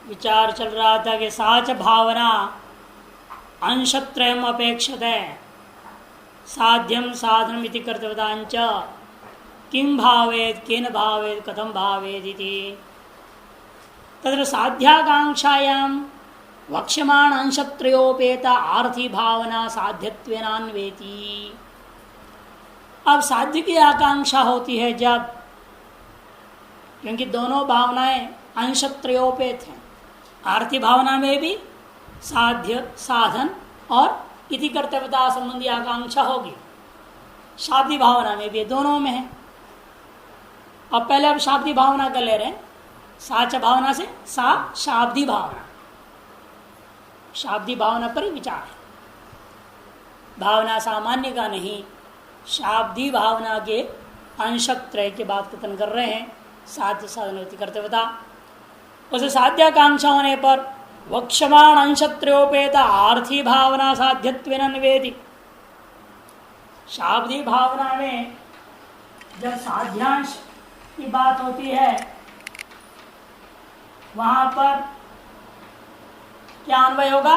विचार चल रहा था कि साच भावना अंशत्रयम अपेक्षते साध्यम साधनम इति कर्तव्यतांच किं भावेत केन भावेत कथम भावेत इति तत्र साध्याकांक्षायां वक्ष्यमाण अंशत्रयोपेता आर्थी भावना साध्यत्वेनान्वेति। अब साध्य की आकांक्षा होती है जब, क्योंकि दोनों भावनाएं अंशत्रयोपेत हैं। आर्थी भावना में भी साध्य साधन और इति कर्तव्यता संबंधी आकांक्षा होगी, शाब्दी भावना में भी, दोनों में है। अब पहले अब शाब्दी भावना कर ले रहे हैं, साच भावना से सा शाब्दी भावना, शाब्दी भावना पर ही विचार है, भावना सामान्य का नहीं, शाब्दी भावना के अंशत्रय की बात कथन कर रहे हैं। साध्य साधन इति कर्तव्यता, उसे साध्याकांक्षा होने पर वक्ष्यमाण अंशत्रयोपेता आर्थी भावना साध्यत्वेनान्वेति। शाब्दी भावना में जब साध्यांश की बात होती है वहां पर क्या अन्वय होगा?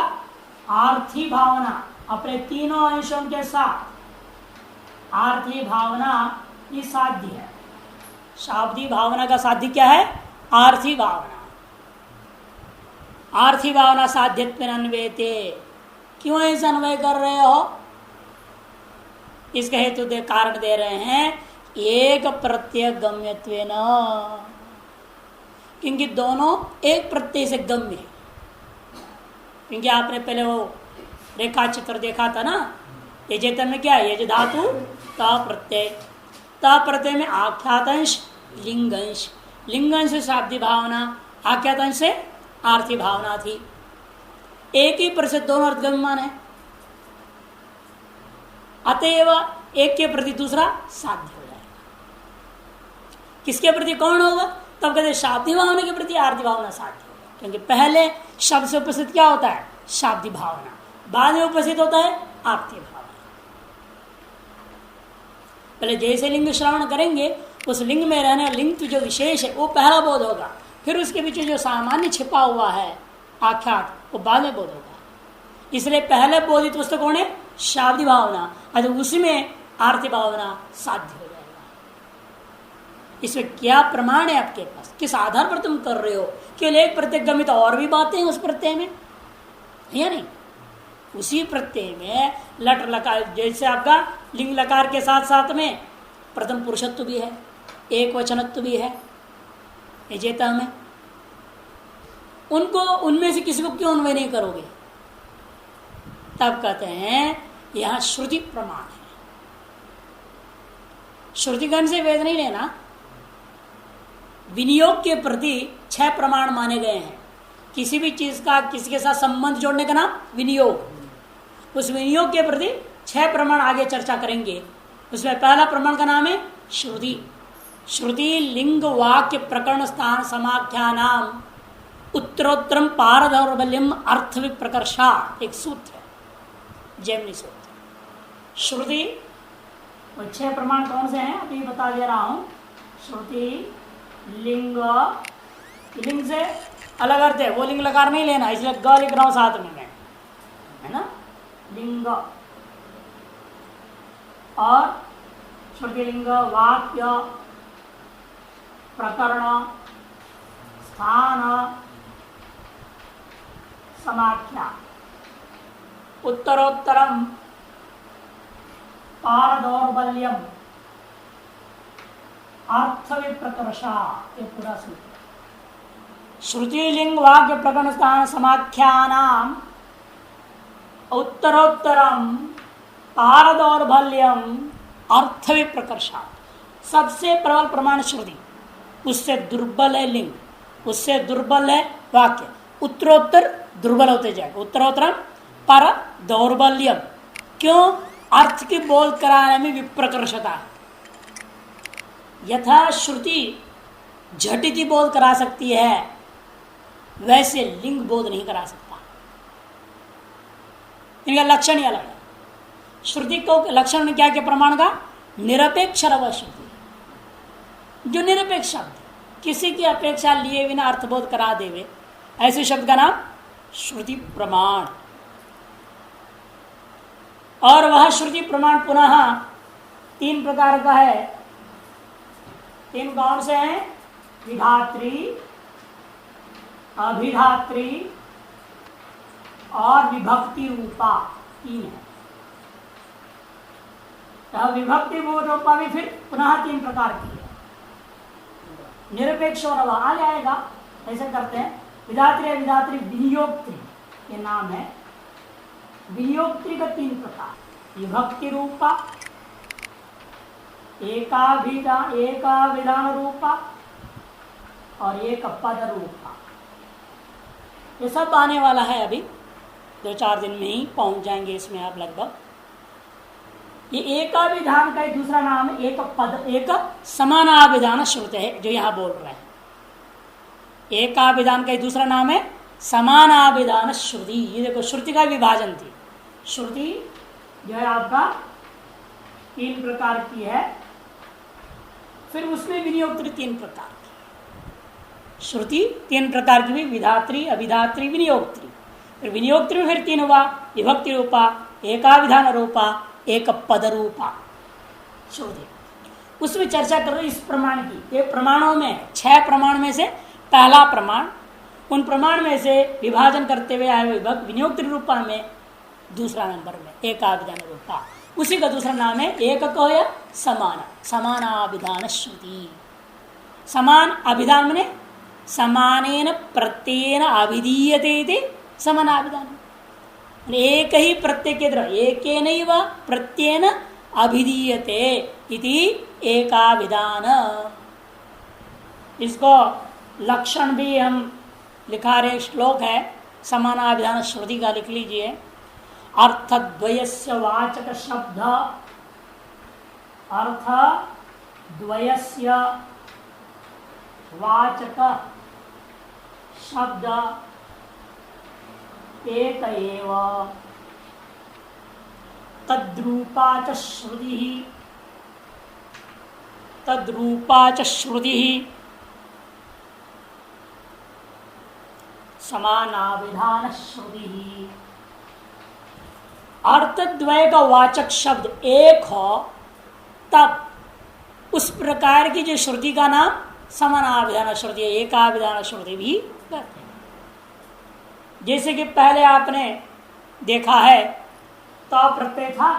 आर्थी भावना अपने तीनों अंशों के साथ आर्थी भावना ही साध्य है। शाब्दी भावना का साध्य क्या है? आर्थी भावना। आर्थी भावना साध्यत्वेनान्वेते। क्यों ऐसा अन्वय कर रहे हो? इसका हेतु कारण दे रहे हैं, एक प्रत्यय गम्यत्वेन, क्योंकि दोनों एक प्रत्यय से गम्य है। क्योंकि आपने पहले वो रेखा चित्र देखा था ना, यजेत में क्या है? यज धातु त प्रत्यय, त प्रत्यय में आख्यातंश लिंगंश, लिंगंश से शाब्दी भावना, आख्यातंश से आर्थी भावना थी। एक ही पर से दोनों अर्थ गम्यमान है, अतएव एक के प्रति दूसरा साध्य हो जाएगा। किसके प्रति कौन होगा? तब कहते शाब्दी भावना के प्रति आर्थी भावना साध्य होगा, क्योंकि पहले शब्द से उपस्थित क्या होता है? शाब्दी भावना, बाद में उपस्थित होता है आर्थी भावना। पहले जैसे लिंग श्रवण करेंगे उस लिंग में रहने लिंग जो विशेष है वो पहला बोध होगा, फिर उसके पीछे जो सामान्य छिपा हुआ है आख्यात वो बाद में बोध होगा। इसलिए पहले बोधित वस्तु कौन है? शाब्दी भावना, अगर उसमें आर्थी भावना साध्य हो जाएगा। इसमें क्या प्रमाण है आपके पास? किस आधार पर तुम कर रहे हो? केवल एक प्रत्यय गमित और भी बातें हैं उस प्रत्यय में, या नहीं? उसी प्रत्यय में लट लकार, जैसे आपका लिंग लकार के साथ साथ में प्रथम पुरुषत्व भी है, एक वचनत्व भी है यजेता में, उनको उनमें से किसी को क्यों अन्वय नहीं करोगे? तब कहते हैं यहां श्रुति प्रमाण है। श्रुतिगण से वेद नहीं लेना, विनियोग के प्रति 6 प्रमाण माने गए हैं। किसी भी चीज का किसी के साथ संबंध जोड़ने का नाम विनियोग। उस विनियोग के प्रति 6 प्रमाण आगे चर्चा करेंगे। उसमें पहला प्रमाण का नाम है श्रुति। श्रुति लिंग वाक्य प्रकरण स्थान समाख्यानाम उत्तरोत्तरम पारदौर्बल्यम अर्थ विप्रकर्षा, एक सूत्र है, जैमिनी सूत्र। श्रुति वो 6 प्रमाण कौन से हैं अभी बता दे रहा हूं। श्रुति लिंग, लिंग से अलग अर्थ है, वो लिंग लकार नहीं लेना, इसलिए ग लिख रहा हूं साथ में मैं, है ना। लिंग और श्रुति लिंग वाक्य प्रकरण स्थान समाख्या उत्तरोत्तरम पारदौर्बल्यम अर्थ विप्रकर्षा, ये पूरा सूत्र। श्रुति लिंग वाक्य प्रकरण स्थान समाख्यानाम उत्तरोत्तरम पारदौर्बल्यम अर्थ विप्रकर्षा। सबसे प्रबल प्रमाण श्रुति, उससे दुर्बल है लिंग, उससे दुर्बल है वाक्य, उत्तरोत्तर दुर्बल होते जाएगा। उत्तरोत्तर पर दौर्बल्यम, क्यों? अर्थ की बोध कराने में विप्रकर्षता है। यथा श्रुति झटिति बोध करा सकती है, वैसे लिंग बोध नहीं करा सकता। इनका लक्षण ही अलग है। श्रुति को लक्षण में क्या क्या प्रमाण का? निरपेक्ष श्रुति, जो निरपेक्ष शब्द किसी की अपेक्षा लिए बिना अर्थबोध करा देवे, ऐसे शब्द का नाम श्रुति प्रमाण। और वह श्रुति प्रमाण पुनः 3 प्रकार का है। 3 कौन से हैं? विधात्री, अभिधात्री और विभक्ति रूपा, 3 है। तो विभक्ति रूपा भी फिर पुनः 3 प्रकार की है। निरपेक्ष और आ जाएगा, ऐसे करते हैं। विधात्री, अभिधात्री, विनियोक्त्री, ये नाम है। विनियोक्त्री का 3 प्रकार, विभक्ति रूपा, एका विधान रूपा और एक पद रूपा। ये सब आने वाला है, अभी 2-4 दिन में ही पहुंच जाएंगे इसमें आप लगभग। ये एका विधान का दूसरा नाम है एक पद, एक समानाभिधान श्रुति है जो यहां बोल रहे हैं। एका विधान का दूसरा नाम है समानाभिधान श्रुति। ये देखो श्रुति का विभाजन थी। श्रुति जो है आपका 3 प्रकार की है, फिर उसमें विनियोक्त्री 3 प्रकार की। श्रुति 3 प्रकार की भी, विधात्री, अभिधात्री, विनियोक्त्री। फिर विनियोक्त्री फिर 3 हुआ, विभक्ति रूपा, एकाविधान रूपा, एक पद रूपा श्रुति। उसमें चर्चा कर रहे इस प्रमाण की। ये प्रमाणों में 6 प्रमाण में से पहला प्रमाण, उन प्रमाण में से विभाजन करते हुए आए विभक्त विनियोक्त्री रूपा में दूसरा नंबर में एकाविधान रूपा। उसी का दूसरा नाम है एक को या समान, समानाभिधान श्रुति। समान अभिधान मने समानेन प्रत्ययेन अभिधीयते समानाभिधान। एक ही प्रत्यय के द्वारा एकेनैव प्रत्ययेन अभिधीयते इति एकाविधान। इसको लक्षण भी हम लिखा रहे, श्लोक है समानाभिधान श्रुति का, लिख लीजिए। अर्थद्वयस्य वाचक शब्द, अर्थद्वयस्य वाचक शब्द एक एव तद्रूपा च श्रुति, तद्रूपा च श्रुति समानाभिधान श्रुति। अर्थद्वय का वाचक शब्द एक हो तब उस प्रकार की जो श्रुति का नाम समानाभिधान श्रुति, एकाभिधान श्रुति भी कहते हैं। जैसे कि पहले आपने देखा है त प्रत्यय था,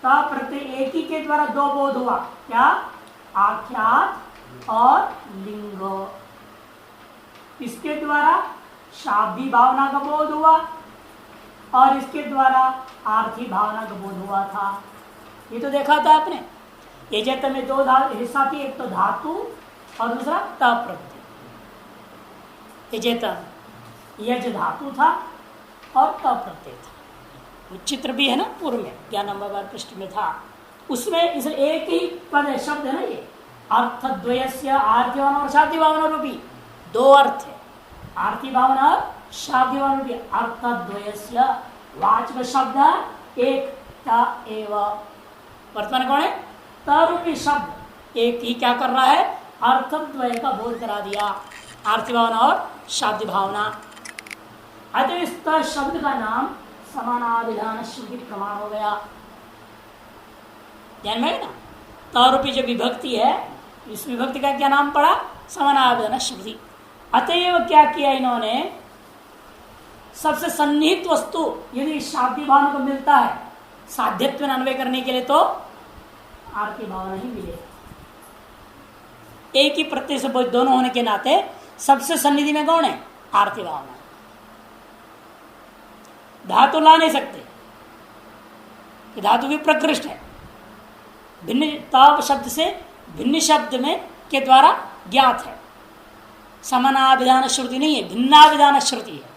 त प्रत्यय एक ही के द्वारा 2 बोध हुआ, क्या? आख्यात और लिंग। इसके द्वारा शाब्दी भावना का बोध हुआ और इसके द्वारा आर्थी भावना का बोध हुआ था। ये तो देखा था आपने। ये जैसे में 2 हिस्सा थी, एक तो धातु और दूसरा त प्रत्यय। यज धातु था और त प्रत्यय था। वो चित्र भी है ना पूर्व में 11 नंबर पृष्ठ में था। उसमें इस एक ही पद शब्द है ना, ये अर्थद्वयस्य आर्थी भावना और शाब्दी भावना रूपी 2 अर्थ है, आर्थी भावना और शाब्दी भावना रूपी। अर्थद्वयस्य वाचक शब्द एक ता एव, वर्तमान कौन है? त रूपी शब्द एक ही क्या कर रहा है? अर्थद्वय का बोध करा दिया, आर्थी भावना और शाब्दी भावना। अतः इस शब्द का नाम समानाभिधान श्रुति प्रमाण हो गया। ध्यान में ना, तरूपी जो विभक्ति है, इस विभक्ति का क्या नाम पड़ा? समानाभिधान श्रुति। अतएव क्या किया इन्होंने? सबसे सन्निहित वस्तु यदि शाब्दी भावना को मिलता है साध्यत्व में अन्वय करने के लिए, तो आर्थी भावना ही मिलेगा। एक ही प्रत्यय से दोनों होने के नाते सबसे सन्निधि में कौन है? आर्थी भावना। धातु ला नहीं सकते, धातु भी प्रकृष्ट है, भिन्न ताव शब्द से भिन्न शब्द में के द्वारा ज्ञात है। समानाभिधान श्रुति नहीं है, भिन्नाभिधान श्रुति है।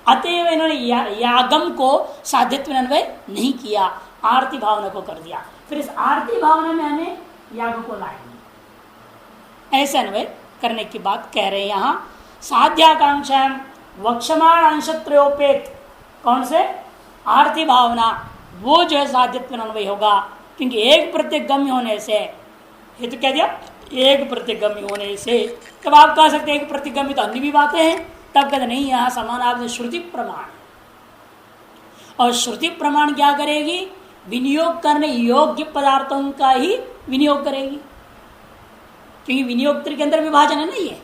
अतएव इन्होंने यागम को साध्यत्व में अन्वय नहीं किया, आरती भावना को कर दिया। फिर इस आरती भावना में हमें याग को लाएंगे, ऐसे अन्वय करने की बात कह रहे हैं। यहाँ साध्याकांक्षा वक्षमाण अंशत्रयोपेत, कौन से? आरती भावना, वो जो है साध्यत्व में अन्वय होगा, क्योंकि एक प्रत्यय गम्य होने से हेतु क्या दिया? एक प्रतिगम्य होने से। तब आप कह सकते हैं एक प्रतिगम्य तो अन्य भी बातें हैं, तब कहते नहीं, यहां समान आपने श्रुति प्रमाण। और श्रुति प्रमाण क्या करेगी? विनियोग करने योग्य पदार्थों का ही विनियोग करेगी, क्योंकि विनियोक्तृ के अंदर विभाजन है ना। ये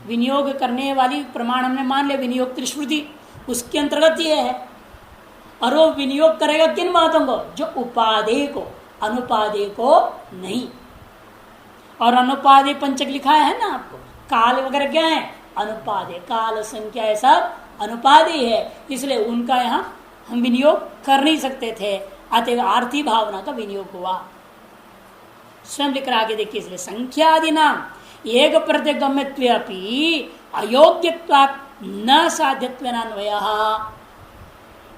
विनियोग करने वाली प्रमाण हमने मान लिया, विनियोक्तृ श्रुति उसके अंतर्गत ये है। और वो विनियोग करेगा किन बातों को? जो उपादेय को, अनुपादेय को नहीं। और अनुपादेय पंचक लिखा है ना आपको, काल वगैरह क्या है? अनुपादेय, काल संख्या है सब अनुपादेय है, इसलिए उनका यहाँ हम विनियोग कर नहीं सकते थे, अतएव आर्थी भावना का विनियोग हुआ। स्वयं लिख रहा आगे देखिए, इसलिए संख्यादि नाम एक प्रतिगम्यत्वेपि अयोग्यत्वात् न साध्यत्वेनान्वय।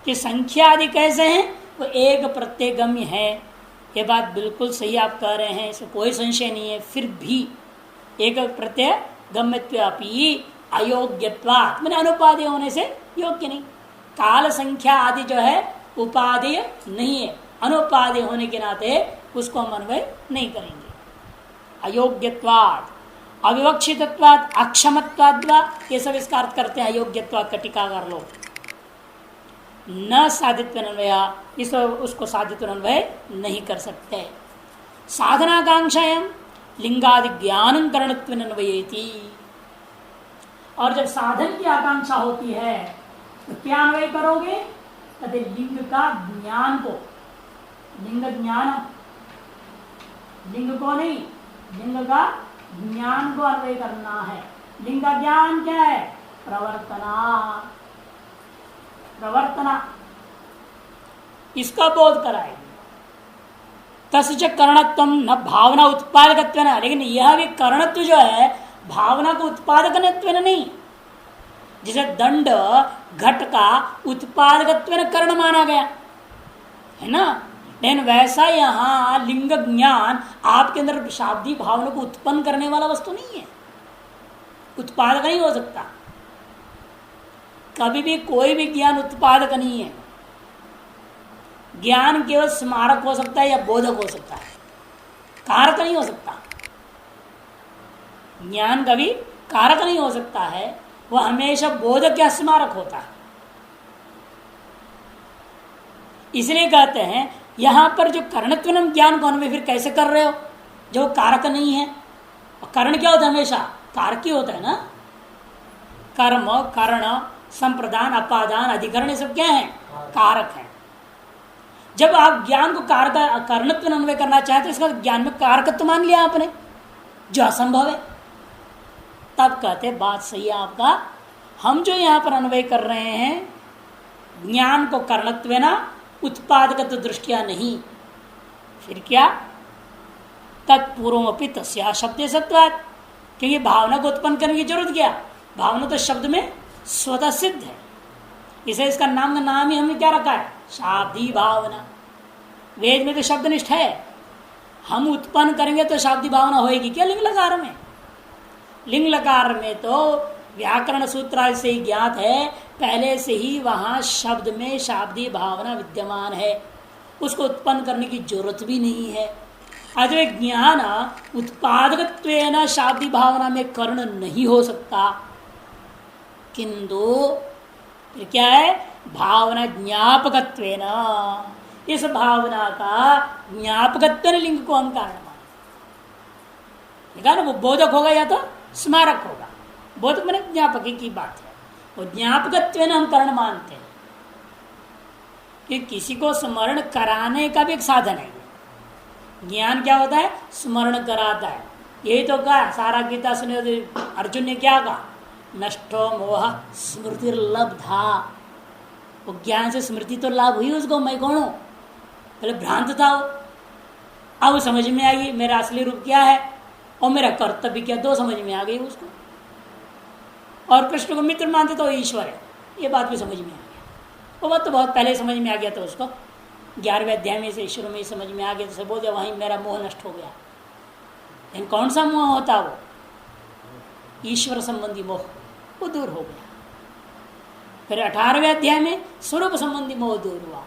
कि संख्यादि कैसे हैं? वो एक प्रत्यगम्य है, ये बात बिल्कुल सही आप कह रहे हैं, इसमें कोई संशय नहीं है। फिर भी एक प्रत्यय गम्यत्वापि अयोग्यत्वात्, मैंने अनुपादेय होने से योग्य नहीं। काल संख्या आदि जो है उपादेय नहीं है, अनुपादेय होने के नाते उसको हम अन्वय नहीं करेंगे। अयोग्यत्वात्, अविवक्षितत्वात्, अक्षमत्वाद्, ये सब इसका अर्थ करते हैं अयोग्यत्वात् का टीकाकार लोग। न साधित्वन्वय, इस उसको साधित्वन्वय नहीं कर सकते। साधनाकांक्षायाम लिंगादि ज्ञान करणत्वन्वयेति। और जब साधन की आकांक्षा होती है तो क्या अन्वय करोगे? कहते लिंग का ज्ञान को, लिंग ज्ञान, लिंग को नहीं, लिंग का ज्ञान को अन्वय करना है। लिंग का ज्ञान क्या है? प्रवर्तना, प्रवर्तना, इसका बोध कराएगी। तस्य करणत्व न भावना उत्पादकत्व न, लेकिन यह भी करणत्व जो है भावना को उत्पादकत्व नहीं। जिसे दंड घट का उत्पादकत्व कर्ण माना गया है ना, लेकिन वैसा यहाँ लिंग ज्ञान आपके अंदर शाब्दिक भावना को उत्पन्न करने वाला वस्तु नहीं है, उत्पादक नहीं हो सकता। कभी भी कोई भी ज्ञान उत्पादक नहीं है। ज्ञान केवल स्मारक हो सकता है या बोधक हो सकता है, कारक नहीं हो सकता। ज्ञान कभी कारक नहीं हो सकता है, वह हमेशा बोधक या स्मारक होता है। इसलिए कहते हैं यहां पर जो कर्णत्वनम ज्ञान को अन्वय फिर कैसे कर रहे हो, जो कारक नहीं है। और कर्ण क्या होता है? हमेशा कारक ही होता है ना। कर्म, कर्ण, संप्रदान, अपादान, अधिकरण, ये सब क्या है? कारक है। जब आप ज्ञान को कारक कर्णत्व अन्वय करना चाहते तो इसका ज्ञान में कारकत्व मान लिया आपने, जो असंभव है। तब कहते बात सही है आपका, हम जो यहां पर अन्वय कर रहे हैं ज्ञान को कर्णत्व ना उत्पादकत्व दृष्टिया नहीं, फिर क्या? तत्पूर्वमपि तस्या शब्द सत्वात्, क्योंकि भावना को उत्पन्न करने की जरूरत क्या? भावना तो शब्द में स्वतः सिद्ध है, इसे इसका नाम का नाम ही हमने क्या रखा है? शाब्दी भावना। वेद में तो शब्दनिष्ठ है, हम उत्पन्न करेंगे तो शाब्दी भावना होएगी क्या? लिंग लकार में, लिंग लकार में तो व्याकरण सूत्र से ही ज्ञात है, पहले से ही वहां शब्द में शाब्दी भावना विद्यमान है, उसको उत्पन्न करने की जरूरत भी नहीं है। आज ज्ञान उत्पादकत्वेन शाब्दी भावना में कर्ण नहीं हो सकता, किंतु फिर क्या है? भावना ज्ञापकत्वेन, इस भावना का ज्ञापकत्व लिंग को हम कारण माने। ना वो बोधक होगा या तो स्मारक होगा, बोधक मैंने ज्ञापक की बात है, वो ज्ञापकत्वेन हम कर्ण मानते हैं कि किसी को स्मरण कराने का भी एक साधन है। ज्ञान क्या होता है? स्मरण कराता है। यही तो कहा सारा गीता सुने अर्जुन ने क्या कहा? नष्टो मोह स्मृतिर्लब्धा। वो ज्ञान से स्मृति तो लाभ हुई उसको, मैं कौन हूं? पहले भ्रांत था वो, अब समझ में आ गई मेरा असली रूप क्या है और मेरा कर्तव्य क्या, दो समझ में आ गई उसको। और कृष्ण को मित्र मानते तो ईश्वर है, ये बात भी समझ में आ गया। वो बात तो बहुत पहले समझ में आ गया था उसको, 11वें अध्याय में से शुरू में ही समझ में आ गया, तो बोल दिया वहीं मेरा मोह नष्ट हो गया। लेकिन कौन सा मोह होता? वो ईश्वर संबंधी मोह, वो दूर हो गया। फिर 18वें अध्याय में स्वरूप संबंधी मोह दूर हुआ।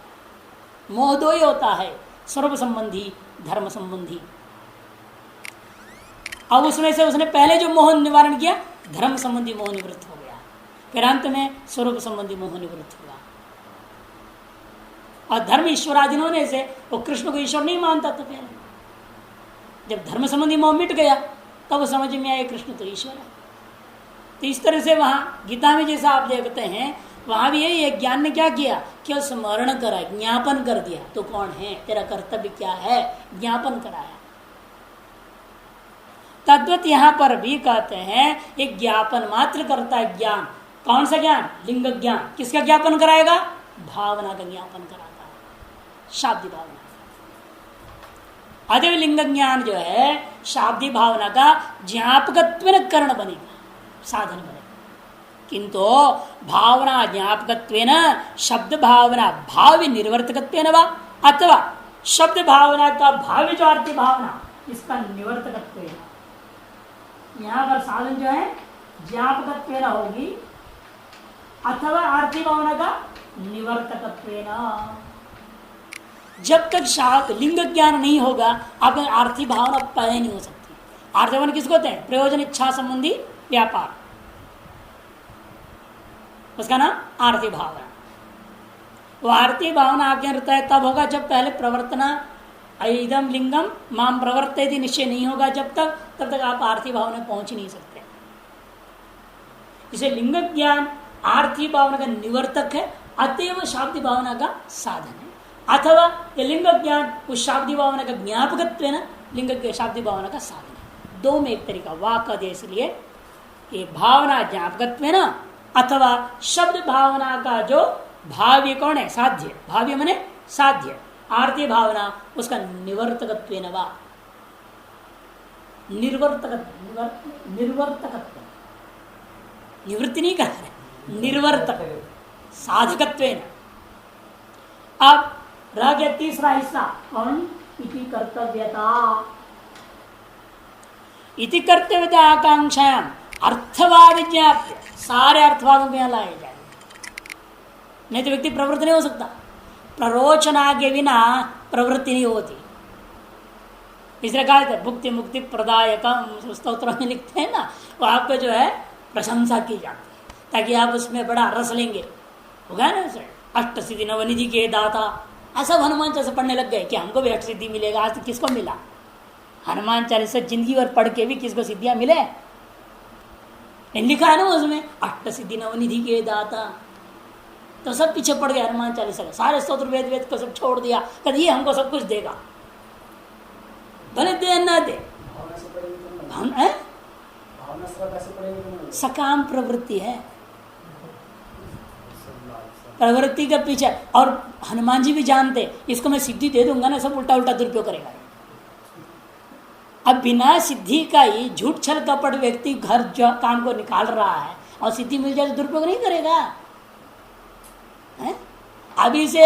मोह दो ही होता है, स्वरूप संबंधी, धर्म संबंधी। अब उसमें से उसने पहले जो मोह निवारण किया, धर्म संबंधी मोह निवृत्त हो गया, फिर अंत में स्वरूप संबंधी मोह निवृत्त हुआ। और धर्म ईश्वराधीन होने से वो कृष्ण को ईश्वर नहीं मानता था पहले। जब धर्म संबंधी मोह मिट गया तब वो समझ में आया कृष्ण तो ईश्वर है। तो इस तरह से वहां गीता में जैसा आप देखते हैं, वहां भी यही है, ज्ञान ने क्या किया, केवल स्मरण करा, ज्ञापन कर दिया, तो कौन है, तेरा कर्तव्य क्या है, ज्ञापन कराया। तद्वत यहां पर भी कहते हैं एक ज्ञापन मात्र करता है ज्ञान। कौन सा ज्ञान, लिंग ज्ञान। किसका ज्ञापन कराएगा, भावना का ज्ञापन कराता है, शाब्दी भावना। अतः लिंग ज्ञान जो है शाब्दी भावना का ज्ञापकत्व करण बनेगा, साधन बनेगा। किंतु भावना ज्ञापकत्वेन शब्द भावना भावी निर्वर्तकत्वेन वा, अथवा शब्द भावना का भावी जो आर्थिक भावना इसका निवर्तकत्वेन, यहाँ पर साधन जो है ज्ञापकत्वेन होगी अथवा आर्थिक भावना का निवर्तकत्वेन। जब तक लिंग ज्ञान नहीं होगा आप आर्थिक भावना पैदा नहीं हो सकती। आर्थिक भावना किसको होते हैं, प्रयोजन इच्छा संबंधी व्यापार, उसका नाम आर्थिक भावना। वो आर्थिक भावना आपके रहता है तब होगा जब पहले प्रवर्तना इदम लिंगम माम प्रवर्तयति निश्चय नहीं होगा, जब तक तब तक आप आर्थिक भावना पहुंच ही नहीं सकते। इसे लिंग ज्ञान आर्थिक भावना का निवर्तक है, अतएव शाब्दी भावना का साधन है। अथवा ये लिंग ज्ञान उस शाब्दी भावना का ज्ञापकत्व है ना, लिंग शाब्दी भावना का साधन है। दो में एक तरीका वाक दे, इसलिए ये भावना ज्ञापकत्व है ना, अथवा शब्द भावना का जो भाव्य कौन है, साध्य, भाव्य माने साध्य, आर्थिक भावना उसका निवर्तकत्व न वा, निर्वर्तकत्व, निवृत्ति नहीं कह रहे, निर्वर्तक साधकत्व। अब रह गया तीसरा हिस्सा, कौन, इति कर्तव्यता। इति कर्तव्यता आकांक्षायाम अर्थवाद ज्ञाप्य, सारे अर्थवादों को यहां लाए जाए, नहीं तो व्यक्ति प्रवृत्ति नहीं हो सकता। प्ररोचना के बिना प्रवृत्ति नहीं होती। इसलिए कहा था भुक्ति मुक्ति प्रदायकम, स्तोत्र में लिखते हैं ना, वो आपको जो है प्रशंसा की जाती है ताकि आप उसमें बड़ा रस लेंगे। होगा ना सर, अष्ट सिद्धि नवनिधि के दाता, ऐसा हनुमान चालीसा पढ़ने लग गए कि हमको भी अष्ट सिद्धि मिलेगा। आज तो किसको मिला, हनुमान चालीसा जिंदगी भर पढ़ के भी किसको सिद्धियां मिले, लिखा है ना उसमें अष्ट सिद्धि नवनिधि के दाता। तो सब पीछे पड़ गए हनुमान चालीसा का, सारे स्तोत्र वेद वेद को सब छोड़ दिया, कभी ये हमको सब कुछ देगा, भले दे ना दे। सकाम प्रवृत्ति है, प्रवृत्ति के पीछे। और हनुमान जी भी जानते इसको मैं सिद्धि दे दूंगा ना, सब उल्टा उल्टा दुरुपयोग करेगा। अब बिना सिद्धि का ही झूठ छल कपट व्यक्ति घर जो काम को निकाल रहा है और सिद्धि मिल जाए तो दुरुपयोग नहीं करेगा है? अभी से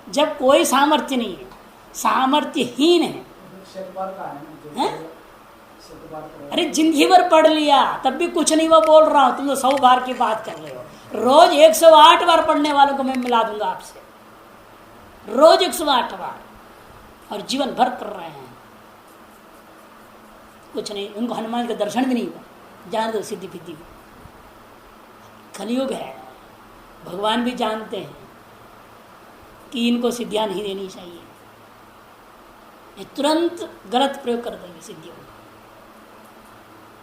जब कोई सामर्थ्य नहीं है, सामर्थ्यहीन है, अरे जिंदगी भर पढ़ लिया तब भी कुछ नहीं, वो बोल रहा हूं, तुम तो 100 बार की बात कर रहे हो। रोज 108 बार पढ़ने वालों को मैं मिला दूंगा आपसे, रोज 108 बार, और जीवन भर कर रहे हैं, कुछ नहीं, उनको हनुमान का दर्शन भी नहीं हुआ, जान दो सिद्धि फिद्धि। कलयुग है, भगवान भी जानते हैं कि इनको सिद्धियां नहीं देनी चाहिए, ये तुरंत गलत प्रयोग कर देंगे सिद्धियों को।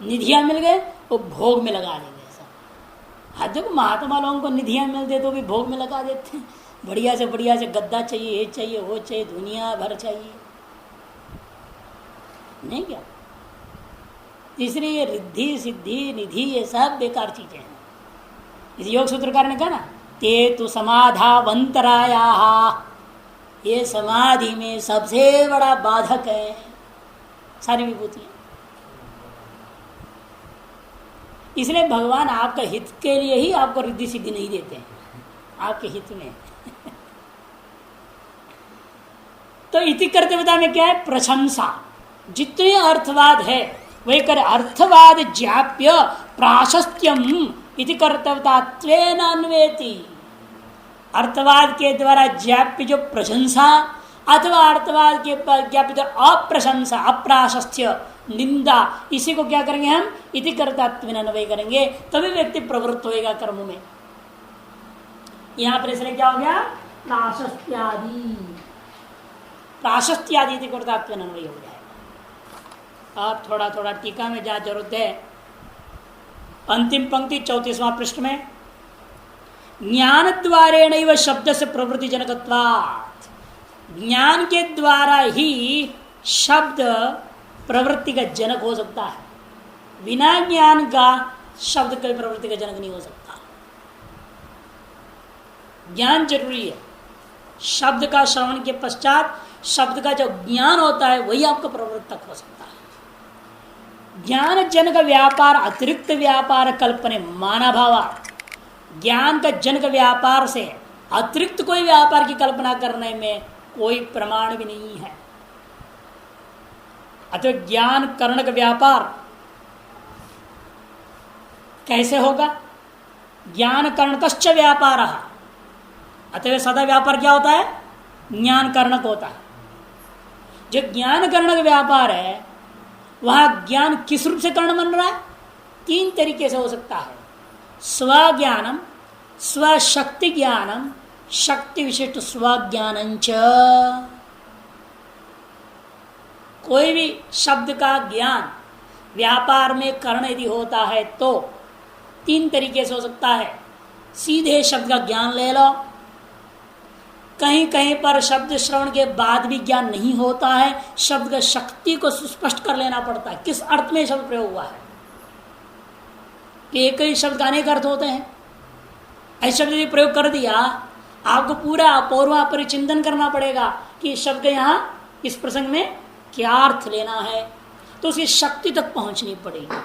निधियां मिल गए वो भोग में लगा देंगे। ऐसा हाँ, देखो महात्मा लोगों को निधियां मिलते तो भी भोग में लगा देते हैं, बढ़िया से गद्दा चाहिए, ये चाहिए, वो चाहिए, दुनिया भर चाहिए, नहीं क्या। इसलिए ये रिद्धि सिद्धि निधि ये सब बेकार चीजें हैं। इस योग सूत्रकार ने कहा ना, ते तु समाधावंतराया, ये समाधि में सबसे बड़ा बाधक है सारी विभूतियां। इसलिए भगवान आपका हित के लिए ही आपको रिद्धि सिद्धि नहीं देते हैं, आपके हित में। तो इति कर्तव्यता में क्या है, प्रशंसा। जितने अर्थवाद है वही कर, अर्थवाद ज्ञाप्य प्राशस्त्यम इति कर्तव्यतात्वेन अन्वेति। अर्थवाद के द्वारा ज्ञाप्य जो प्रशंसा अथवा अर्थवाद के ज्ञापित अप्रशंसा अप्राशस्त्य निंदा, इसी को क्या करेंगे हम इति कर्तव्य अन्वय करेंगे, तभी व्यक्ति प्रवृत्त होएगा कर्म में। यहां पर इसलिए क्या हो गया प्राशस्त्यादि, प्राशस्त्यादि इति कर्तव्य अन्वय हो जाएगा। आप थोड़ा थोड़ा टीका में जहां जरूरत है, अंतिम पंक्ति 34वां पृष्ठ में, ज्ञान द्वारेण शब्द से प्रवृत्ति जनकत्वात्, ज्ञान के द्वारा ही शब्द प्रवृत्ति का जनक हो सकता है, बिना ज्ञान का शब्द कभी प्रवृत्ति का जनक नहीं हो सकता। ज्ञान जरूरी है, शब्द का श्रवण के पश्चात शब्द का जो ज्ञान होता है वही आपका प्रवृत्तक हो सकता है। ज्ञान जनक व्यापार अतिरिक्त व्यापार कल्पने माना भावा, ज्ञान का जनक व्यापार से अतिरिक्त कोई व्यापार की कल्पना करने में कोई प्रमाण भी नहीं है। अतः ज्ञान करण का व्यापार कैसे होगा, ज्ञान करणकश्च व्यापार, अतः सदा व्यापार क्या होता है ज्ञान करणक होता है। जो ज्ञान करण का व्यापार है वह ज्ञान किस रूप से कर्ण बन रहा है, तीन तरीके से हो सकता है, स्वज्ञानम, स्वशक्ति ज्ञानम, शक्ति विशिष्ट स्वज्ञानंच। कोई भी शब्द का ज्ञान व्यापार में कर्ण यदि होता है तो तीन तरीके से हो सकता है। सीधे शब्द का ज्ञान ले लो, कहीं कहीं पर शब्द श्रवण के बाद भी ज्ञान नहीं होता है, शब्द का शक्ति को सुस्पष्ट कर लेना पड़ता है, किस अर्थ में शब्द प्रयोग हुआ है, कि एक ही शब्द का अनेक अर्थ होते हैं। ऐसे शब्द यदि प्रयोग कर दिया, आपको पूरा पूर्वापरि चिंतन करना पड़ेगा कि शब्द यहाँ इस प्रसंग में क्या अर्थ लेना है, तो उसकी शक्ति तक पहुंचनी पड़ेगी।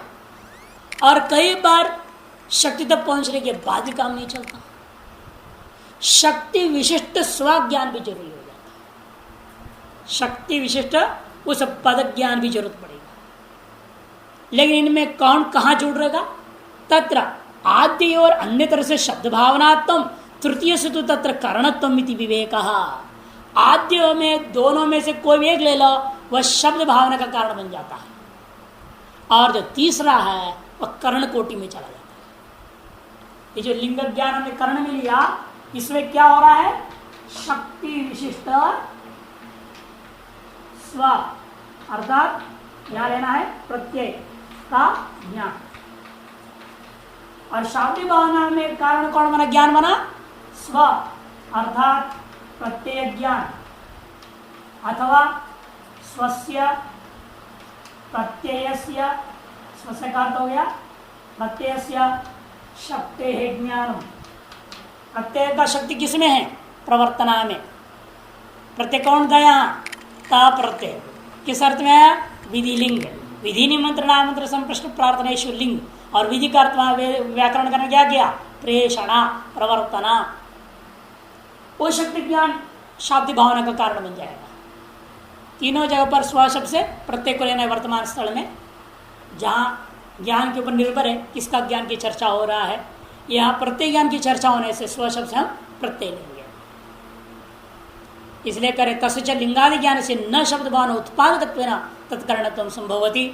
और कई बार शक्ति तक पहुंचने के बाद भी काम नहीं चलता, शक्ति विशिष्ट स्वज्ञान भी जरूरी हो जाता है, शक्ति विशिष्ट उस पद ज्ञान भी जरूरत पड़ेगा। लेकिन इनमें कौन कहाँ जुड़ रहेगा, तत्र आद्य और अन्य तरह से शब्द भावनात्म, तृतीय से तो तत्र करणत्वम इति विवेक। आद्य में दोनों में से कोई एक ले लो, वह शब्द भावना का कारण बन जाता है, और जो तीसरा है वह कर्ण कोटि में चला जाता है। ये जो लिंग ज्ञान हमने कर्ण में लिया, इसमें क्या हो रहा है, शक्ति विशिष्ट स्व, अर्थात यहां लेना है प्रत्यय का ज्ञान, और शाब्दिक भावना में कारण कौन बना, ज्ञान बना स्व, अर्थात प्रत्यय ज्ञान, अथवा स्वस्य प्रत्ययस्य, स्वस्य का अर्थ हो गया प्रत्ययस्य शक्ति है ज्ञानम। प्रत्यय का शक्ति किसमें है, प्रवर्तना में। प्रत्यय कौन था यहाँ, ता प्रत्यय, किस अर्थ में है, विधि लिंग, विधि निमंत्रण आमंत्रण संप्रश्न प्रार्थनेशु लिंग, और विधि का अर्थ व्याकरण करने क्या किया, प्रेषणा प्रवर्तना। वो शक्ति ज्ञान शाब्दिक भावना का कारण बन जाएगा। तीनों जगह पर स्व शब्द से प्रत्येक को लेना है वर्तमान स्थल में, जहाँ ज्ञान के ऊपर निर्भर है किसका ज्ञान की चर्चा हो रहा है। यहाँ प्रत्यय ज्ञान की चर्चा होने से स्व शब्द से हम प्रत्यय लेंगे, इसलिए करें तस्च लिंगादि ज्ञान से न शब्द भावना उत्पादकत्वेन तत्करणत्वं संभवति।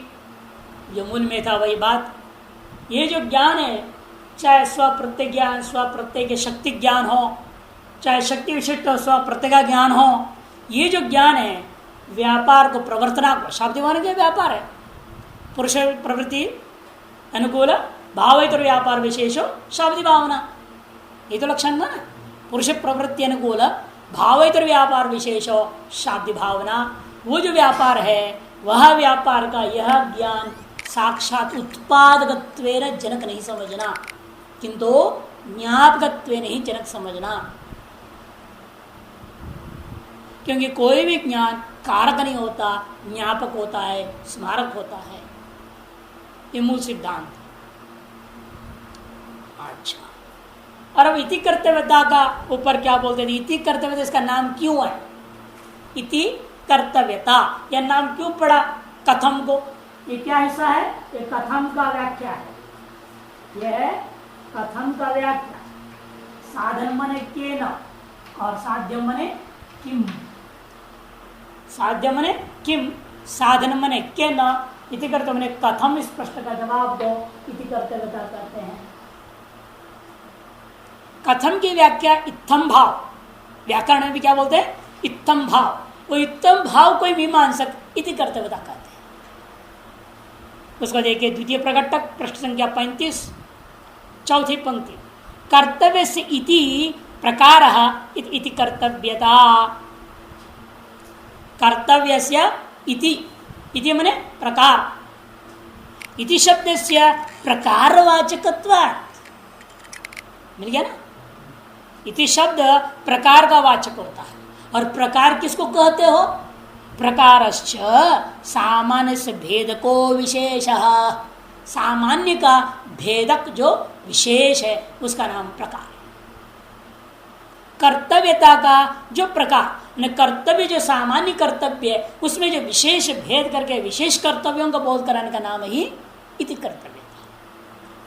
जो मूल में था वही बात, ये जो ज्ञान है, चाहे स्व प्रत्यय ज्ञान, स्व प्रत्यय के शक्ति ज्ञान हो, चाहे शक्ति विशिष्ट स्व प्रत्यय का ज्ञान हो, ये जो ज्ञान है व्यापार को प्रवर्तना को, शाब्दिक भावना के व्यापार है, पुरुष प्रवृत्ति अनुकूल भावेतर व्यापार विशेषो शाब्दिक भावना, ये तो लक्षण ना, पुरुष प्रवृत्ति अनुकूल भावेतर व्यापार विशेषो शाब्दिक भावना। वो जो व्यापार है वह व्यापार का यह ज्ञान साक्षात उत्पादकत्वेन जनक नहीं समझना, किंतु ज्ञापकत्वेन ही जनक समझना। क्योंकि कोई भी ज्ञान कारक नहीं होता, ज्ञापक होता है, स्मारक होता है, ये मूल सिद्धांत। अच्छा, और अब इति कर्तव्यता का ऊपर क्या बोलते थे, इति कर्तव्यता इसका नाम क्यों है, इति कर्तव्यता यह नाम क्यों पड़ा कथम को, ये क्या हिस्सा है, ये कथम का व्याख्या है, यह कथम का व्याख्या। साधन मने केन और साध्यम मने किम, साध्य मने किम, साधन मने के न, इति करते मने कथम, इस प्रश्न का जवाब दो इति करते बता करते हैं। कथम की व्याख्या इत्थम भाव, व्याकरण में भी क्या बोलते हैं, इत्थम भाव। वो इत्थम भाव कोई मीमांसक इति करते बता कहते हैं। उसको देखिए द्वितीय प्रकटक प्रश्न संख्या 35 चौथी पंक्ति, कर्तव्य से इति प्रकार इति कर्तव्यता, कर्तव्यस्य इति मने प्रकार, इति शब्दस्य प्रकारवाचकत्वात्, मिल गया ना। इति शब्द प्रकार का वाचक होता है, और प्रकार किसको कहते हो, प्रकारश्च सामान्य से भेदको विशेषः, सामान्य का भेदक जो विशेष है उसका नाम प्रकार है। कर्तव्यता का जो प्रकार न, कर्तव्य जो सामान्य कर्तव्य है उसमें जो विशेष भेद करके विशेष कर्तव्यों का बोध कराने का नाम ही इति कर्तव्यता।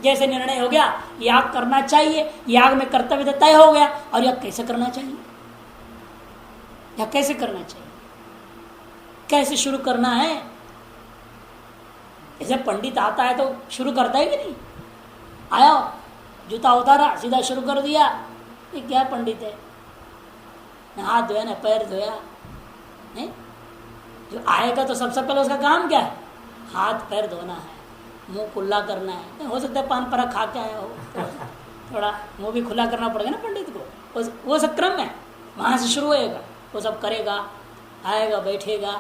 जैसे निर्णय हो गया याग करना चाहिए, याग में कर्तव्य तय हो गया, और यह कैसे करना चाहिए, या कैसे करना चाहिए, कैसे शुरू करना है। ऐसे पंडित आता है तो शुरू करता है कि नहीं, आया जूता उतारा सीधा शुरू कर दिया, ये क्या पंडित है, न हाथ धोया न पैर धोया, नहीं। जो आएगा तो सबसे पहले उसका काम क्या है, हाथ पैर धोना है, मुंह खुला करना है। हो सकता है पान परा खा के आया हो तो थोड़ा मुंह भी खुला करना पड़ेगा ना पंडित को, वो सब क्रम है, वहां से शुरू होएगा, वो सब करेगा, आएगा बैठेगा,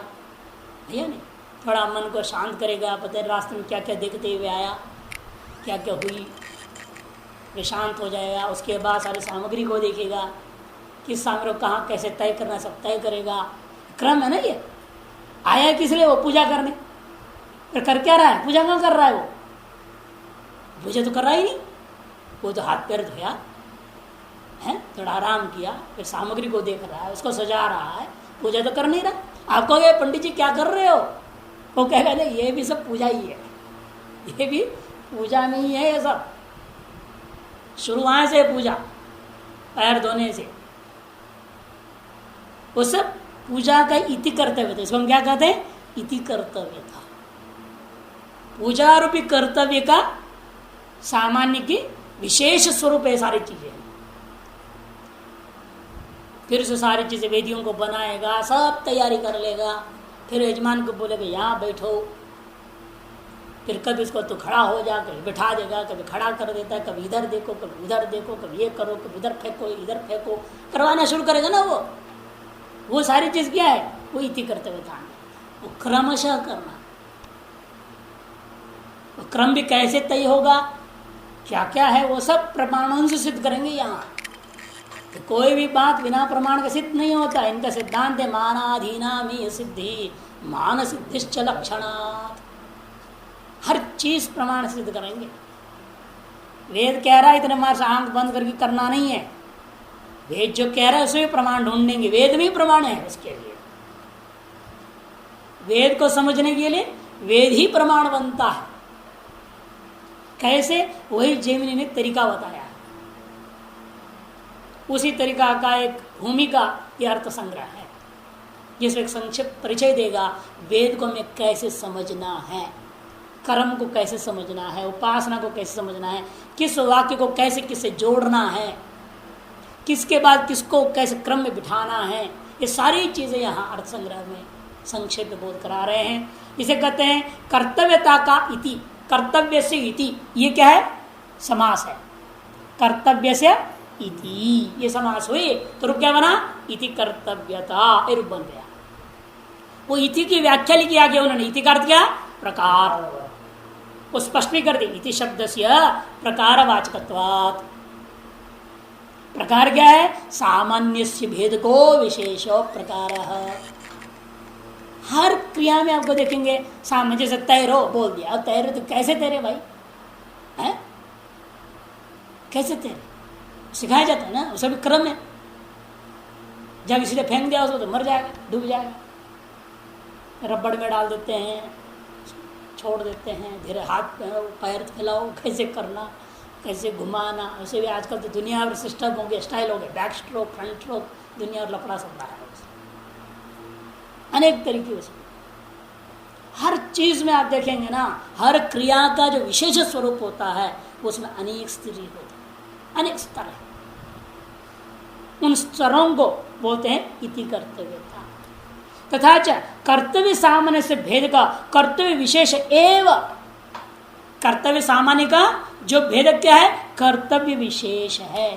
भैया नहीं, थोड़ा मन को शांत करेगा, पता है रास्ते में क्या क्या देखते हुए आया, क्या क्या हुई, वे शांत हो जाएगा। उसके बाद सारी सामग्री को देखेगा, किस सामग्री को कहाँ कैसे तय करना सब तय करेगा, क्रम है ना ये। आया किस लिए, वो पूजा करने, फिर कर क्या रहा है, पूजा कहाँ कर रहा है, वो पूजा तो कर रहा ही नहीं, वो तो हाथ पैर धोया है, थोड़ा आराम किया, फिर सामग्री को देख रहा है, उसको सजा रहा है, पूजा तो कर नहीं रहा। आप कहोगे पंडित जी क्या कर रहे हो, वो कहेगा नहीं ये भी सब पूजा ही है, ये भी पूजा में ही है, ये सब शुरू वहां से पूजा, पैर धोने से, वो सब पूजा का इति कर्तव्य था। इसको हम क्या कहते हैं, इति कर्तव्य था। पूजा रूपी कर्तव्य का सामान्य की विशेष स्वरूप है सारी चीजें। फिर से सारी चीजें वेदियों को बनाएगा, सब तैयारी कर लेगा, फिर यजमान को बोलेगा यहाँ बैठो, फिर कभी इसको तो खड़ा हो जा, कभी बैठा देगा, कभी खड़ा कर देता है, कभी इधर देखो कभी उधर देखो, कभी ये करो कभी उधर फेंको इधर फेंको, करवाना शुरू करेगा ना। वो सारी चीज क्या है, वो इति कर्तव्य था, वो क्रमशः करना। वो क्रम भी कैसे तय होगा, क्या क्या है, वो सब प्रमाणों से सिद्ध करेंगे। यहाँ तो कोई भी बात बिना प्रमाण का सिद्ध नहीं होता। इनका सिद्धांत है मानाधीनामी सिद्धि मान सिद्धिश्च लक्षणात्, हर चीज प्रमाण सिद्ध करेंगे। वेद कह रहा है इतने मार से आंख बंद करके करना नहीं है, वेद जो कह रहा है उसमें प्रमाण ढूंढेंगे, वेद में प्रमाण है उसके लिए। वेद को समझने के लिए वेद ही प्रमाण बनता है। कैसे, वही जैमिनी ने तरीका बताया, उसी तरीका का एक भूमिका यह अर्थ संग्रह है, जिसमें एक संक्षिप्त परिचय देगा वेद को हमें कैसे समझना है, कर्म को कैसे समझना है, उपासना को कैसे समझना है, किस वाक्य को कैसे किससे जोड़ना है, किसके बाद किसको कैसे क्रम में बिठाना है, ये सारी चीजें यहाँ अर्थ संग्रह में संक्षेप में बोध करा रहे हैं। इसे कहते हैं कर्तव्यता का इति, कर्तव्य से इति, ये क्या है, समास है। कर्तव्य से इति ये समास हुई तो रूप क्या बना, इति कर्तव्यता, ये रूप बन गया। वो इति की व्याख्या लिखी आगे उन्होंने, इति का अर्थ क्या, प्रकार, वो स्पष्ट भी कर दी। इति शब्द से प्रकारवाचकत्वात्, प्रकार क्या है, सामान्य भेद को विशेष प्रकार। हर क्रिया में आपको देखेंगे सामान्य, जैसे तैरो बोल दिया, अब तैरो तो कैसे तैरे भाई है, कैसे तैरे सिखाया जाता है ना, उसका भी क्रम है। जब इसलिए फेंक दिया उसको तो मर जाएगा, डूब जाएगा, रबड़ में डाल देते हैं, छोड़ देते हैं, धीरे हाथ पैर फैलाओ, कैसे करना, कैसे घुमाना। वैसे भी आजकल तो दुनिया भर सिस्टम हो गया, स्टाइल हो गया, बैक स्ट्रोक फ्रंट स्ट्रोक, दुनिया और लफड़ा सब रहा है। अनेक तरीके से। हर चीज में आप देखेंगे ना, हर क्रिया का जो विशेष स्वरूप होता है उसमें अनेक स्थिति होती है, अनेक स्तर है। उन स्तरों को बोलते हैं इति कर्तव्यता। तथा च कर्तव्य सामान्य से भेद का कर्तव्य विशेष एवं, कर्तव्य सामान्य का जो भेद क्या है, कर्तव्य विशेष है।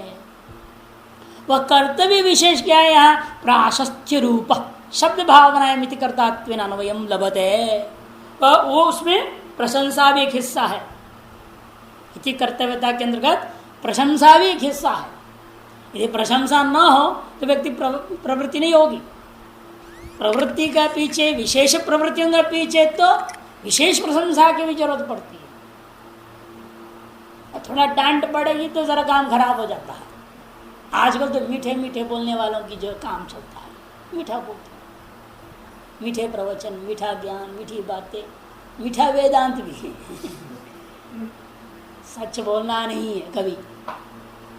वह कर्तव्य विशेष क्या है, यहाँ प्राशस्त्य रूप शब्द भावनाएं मिति कर्तात्वेन अन्वयम् लभते, वो उसमें प्रशंसा भी एक हिस्सा है। इति कर्तव्यता के अंतर्गत प्रशंसा भी एक हिस्सा है। यदि प्रशंसा न हो तो व्यक्ति प्रवृत्ति नहीं होगी। प्रवृत्ति का पीछे, विशेष प्रवृत्तियों के पीछे तो विशेष प्रशंसा की भी जरूरत पड़ती है। थोड़ा डांट पड़ेगी तो जरा काम खराब हो जाता है। आजकल तो मीठे मीठे बोलने वालों की जो काम चलता है, मीठा बोलते, मीठे प्रवचन, मीठा ज्ञान, मीठी बातें, मीठा वेदांत भी सच बोलना नहीं है, कभी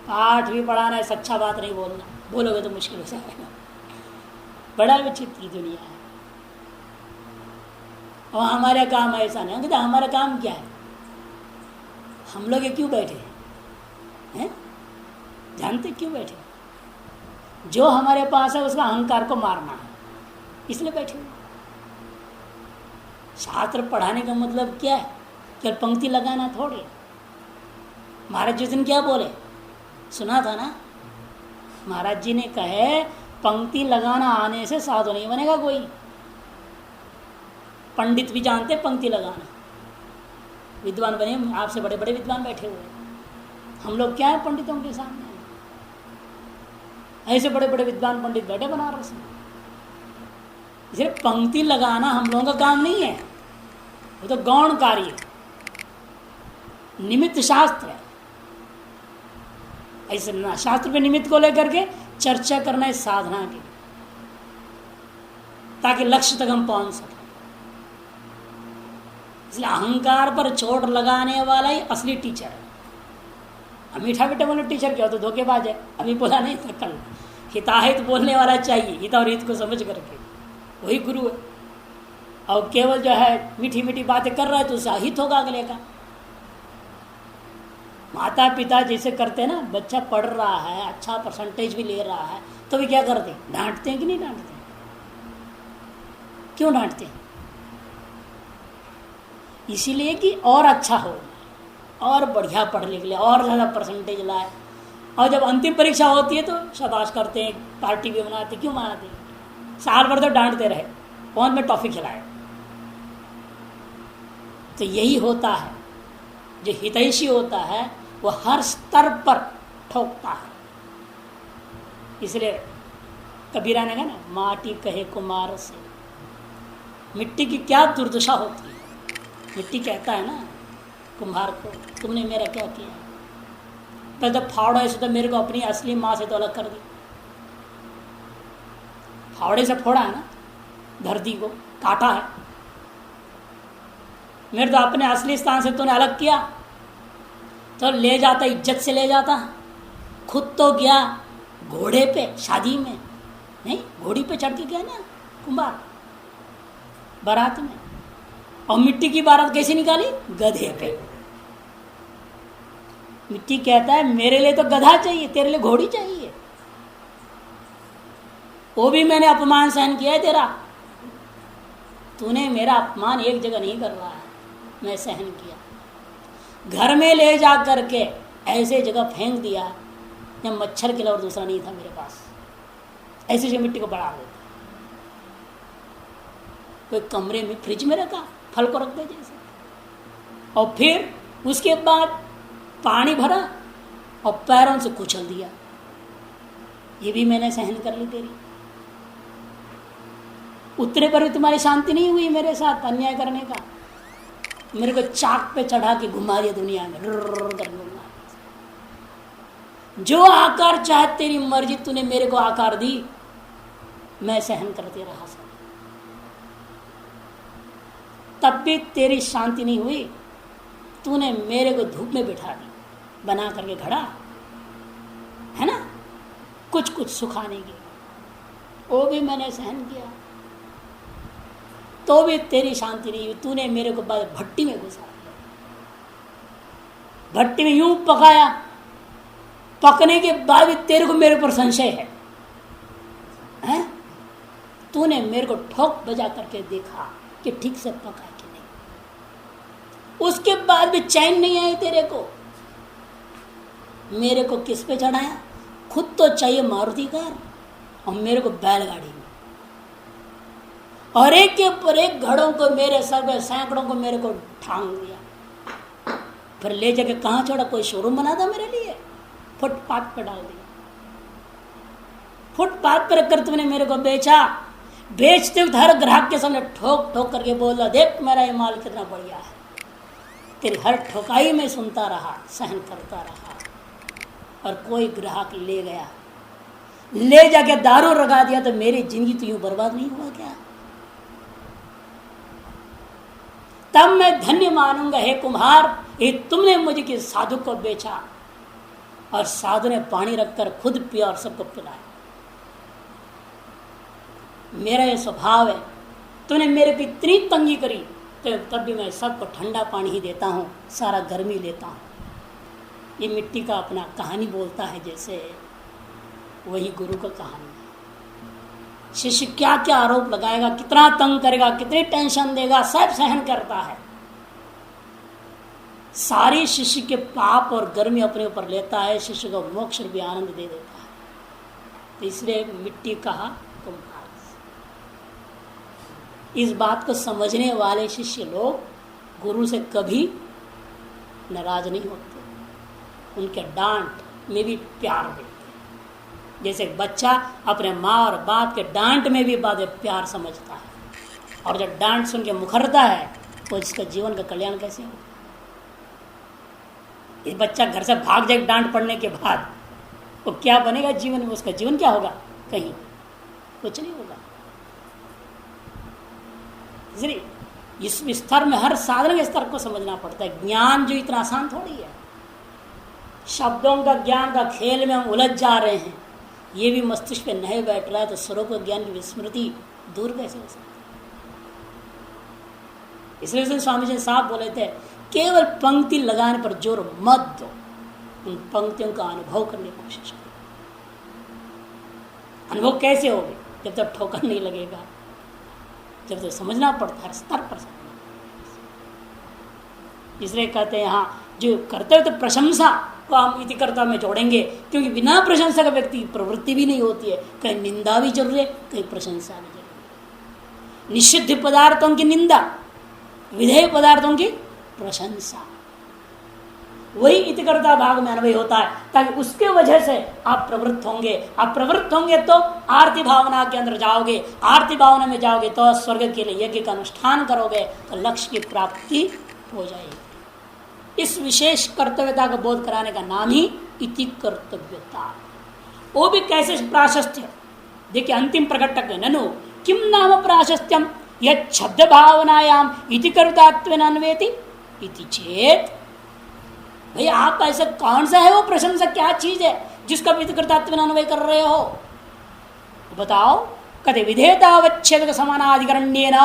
पाठ भी पढ़ाना है, सच्चा बात नहीं बोलना, बोलोगे तो मुश्किल हो जाएगा। बड़ा विचित्र दुनिया है। और हमारा काम ऐसा नहीं, कहते हमारा काम क्या है, हम लोग ये क्यों बैठे हैं, जानते क्यों बैठे? जो हमारे पास है उसका अहंकार को मारना है, इसलिए बैठे हुए। शास्त्र पढ़ाने का मतलब क्या है, केवल पंक्ति लगाना थोड़ी। महाराज जिस दिन क्या बोले, सुना था ना, महाराज जी ने कहे पंक्ति लगाना आने से साधु नहीं बनेगा कोई। पंडित भी जानते पंक्ति लगाना, विद्वान बने, आपसे बड़े बड़े विद्वान बैठे हुए। हम लोग क्या है पंडितों के सामने, ऐसे बड़े बड़े विद्वान पंडित बैठे बनारस में। इसलिए पंक्ति लगाना हम लोगों का काम नहीं है, वो तो गौण कार्य, निमित्त शास्त्र है। ऐसे ना शास्त्र पे निमित्त को लेकर के चर्चा करना है साधना की, ताकि लक्ष्य तक हम पहुंच सकें। इसलिए अहंकार पर चोट लगाने वाला ही असली टीचर है। मीठा मीठा बोले टीचर क्या हो तो धोखेबाज है। अभी बोला नहीं था कल, हिताहित बोलने वाला चाहिए, हित और हित को समझ करके, वही गुरु है। और केवल जो है मीठी मीठी बातें कर रहा है तो उससे अहित होगा अगले का। माता पिता जैसे करते हैं ना, बच्चा पढ़ रहा है, अच्छा परसेंटेज भी ले रहा है, तो भी क्या करते हैं, डांटते हैं कि नहीं डांटते? क्यों डांटते हैं? इसीलिए कि और अच्छा हो, और बढ़िया पढ़ने के लिए, और ज़्यादा परसेंटेज लाए। और जब अंतिम परीक्षा होती है तो शाबाश करते हैं, पार्टी भी मनाते। क्यों मनाते हैं? साल भर तो डांटते रहे, फोन में टॉफी खिलाए। तो यही होता है, जो हितैषी होता है वो हर स्तर पर ठोकता है। इसलिए कबीरा ने कहा ना, माटी कहे कुमार से, मिट्टी की क्या दुर्दशा होती है। मिट्टी कहता है ना कुम्हार को, तुमने मेरा क्या किया? पहले तो फावड़ा ऐसे तो मेरे को अपनी असली माँ से तो अलग कर दी, फावड़े से फोड़ा है ना, धरती को काटा है। मेरे तो अपने असली स्थान से तूने अलग किया, तो ले जाता, इज्जत से ले जाता। खुद तो गया घोड़े पे, शादी में नहीं, घोड़ी पे चढ़ के गया ना कुम्हार बारात में। और मिट्टी की बारात कैसे निकाली? गधे पे। मिट्टी कहता है मेरे लिए तो गधा चाहिए, तेरे लिए घोड़ी चाहिए। वो भी मैंने अपमान सहन किया है तेरा, तूने मेरा अपमान एक जगह नहीं कर रहा है, मैं सहन किया। घर में ले जा करके ऐसे जगह फेंक दिया जब मच्छर के लिए और दूसरा नहीं था मेरे पास, ऐसे जो मिट्टी को बढ़ा देता। कोई कमरे में फ्रिज में रखा, फल को रख दे जैसे, और फिर उसके बाद पानी भरा और पैरों से कुचल दिया। ये भी मैंने सहन कर ली तेरी। उतने पर भी तुम्हारी शांति नहीं हुई मेरे साथ अन्याय करने का। मेरे को चाक पे चढ़ा के घुमा दिया दुनिया में, जो आकार चाहे तेरी मर्जी, तूने मेरे को आकार दी, मैं सहन करते रहा सब। तब भी तेरी शांति नहीं हुई, तूने मेरे को धूप में बिठा दी, बना करके घड़ा है ना, कुछ कुछ सुखाने की, वो भी मैंने सहन किया। तो भी तेरी शांति नहीं हुई। तूने मेरे को बाद भट्टी में घुसा दिया, भट्टी में यूं पकाया, पकने के बाद भी तेरे को मेरे पर संशय है? तूने मेरे को ठोक बजा करके देखा कि ठीक से पका कि नहीं, उसके बाद भी चैन नहीं आई तेरे को। मेरे को किस पे चढ़ाया? खुद तो चाहिए मारुति कार और मेरे को बैलगाड़ी में, और एक के ऊपर एक घड़ों को मेरे सर पे, सैकड़ों को मेरे को ठांग दिया। फिर ले जाके कहाँ छोड़ा? कोई शोरूम बना था मेरे लिए? फुटपाथ पर डाल दिया। फुटपाथ पर रखकर तुमने मेरे को बेचा। बेचते हुए हर ग्राहक के सामने ठोक ठोक करके बोला, देख मेरा ये माल कितना बढ़िया है। तेरी हर ठोकाई में सुनता रहा, सहन करता रहा, और कोई ग्राहक ले गया, ले जाके दारू लगा दिया, तो मेरी जिंदगी तो यूं बर्बाद नहीं हुआ क्या? तब मैं धन्य मानूंगा हे कुम्हार, ये तुमने मुझे कि साधु को बेचा, और साधु ने पानी रखकर खुद पिया और सबको पिलाया। मेरा ये स्वभाव है। तूने मेरे को इतनी तंगी करी तो तब भी मैं सबको ठंडा पानी ही देता हूँ, सारा गर्मी लेता हूँ। ये मिट्टी का अपना कहानी बोलता है, जैसे वही गुरु का कहानी है। शिष्य क्या क्या आरोप लगाएगा, कितना तंग करेगा, कितनी टेंशन देगा, सब सहन करता है। सारी शिष्य के पाप और गर्मी अपने ऊपर लेता है, शिष्य को मोक्ष भी आनंद दे देता है। तो इसलिए मिट्टी कहा कुम्हार। इस बात को समझने वाले शिष्य लोग गुरु से कभी नाराज नहीं होते, उनके डांट में भी प्यार देते हैं। जैसे एक बच्चा अपने माँ और बाप के डांट में भी बाद प्यार समझता है, और जब डांट सुन के मुखरता है तो इसका जीवन का कल्याण कैसे होगा? ये बच्चा घर से भाग जाए डांट पड़ने के बाद, वो क्या बनेगा जीवन में? उसका जीवन क्या होगा? कहीं कुछ नहीं होगा। इसलिए इस स्तर में हर साधन के स्तर को समझना पड़ता है। ज्ञान जो इतना आसान थोड़ी है। शब्दों का ज्ञान का खेल में हम उलझ जा रहे हैं, ये भी मस्तिष्क पे नहीं बैठ रहा है, तो स्वरूप ज्ञान की विस्मृति दूर कैसे हो सकती? इसलिए स्वामी जी साहब बोले थे, केवल पंक्ति लगाने पर जोर मत दो, उन पंक्तियों का अनुभव करने की कोशिश करो। अनुभव कैसे होगा? जब तक ठोकर नहीं लगेगा, जब तक समझना पड़ता है, हर स्तर पर समझना पड़ता। इसलिए कहते हैं यहाँ जो करते हो तो प्रशंसा को हम इति कर्ता में जोड़ेंगे, क्योंकि बिना प्रशंसा का व्यक्ति प्रवृत्ति भी नहीं होती है। कहीं निंदा भी जरूरी है, कहीं प्रशंसा भी जरूरी है। निषिद्ध पदार्थों की निंदा, विधेय पदार्थों की प्रशंसा, वही इतिकर्ता भाग में अनुभव होता है, ताकि उसके वजह से आप प्रवृत्त होंगे। आप प्रवृत्त होंगे तो आरती भावना के अंदर जाओगे, आरती भावना में जाओगे तो स्वर्ग के लिए यज्ञ का अनुष्ठान करोगे, तो लक्ष्य की प्राप्ति हो जाएगी। इस विशेष कर्तव्यता का बोध कराने का नाम ही इति कर्तव्यता। वो भी कैसे प्राशस्त्य? देखिए अंतिम प्रकटक है, ननु किम नाम प्राशस्त्यम यह शब्द भावनायाम इति कर्तात्वेन अन्वेति इति चेत। भाई आप ऐसा कौन सा है वो प्रशंसा, क्या चीज है जिसका इति कर्तात्वेन अन्वय कर रहे हो? बताओ। कहते विधेयतावच्छेद समानाधिकरण्येन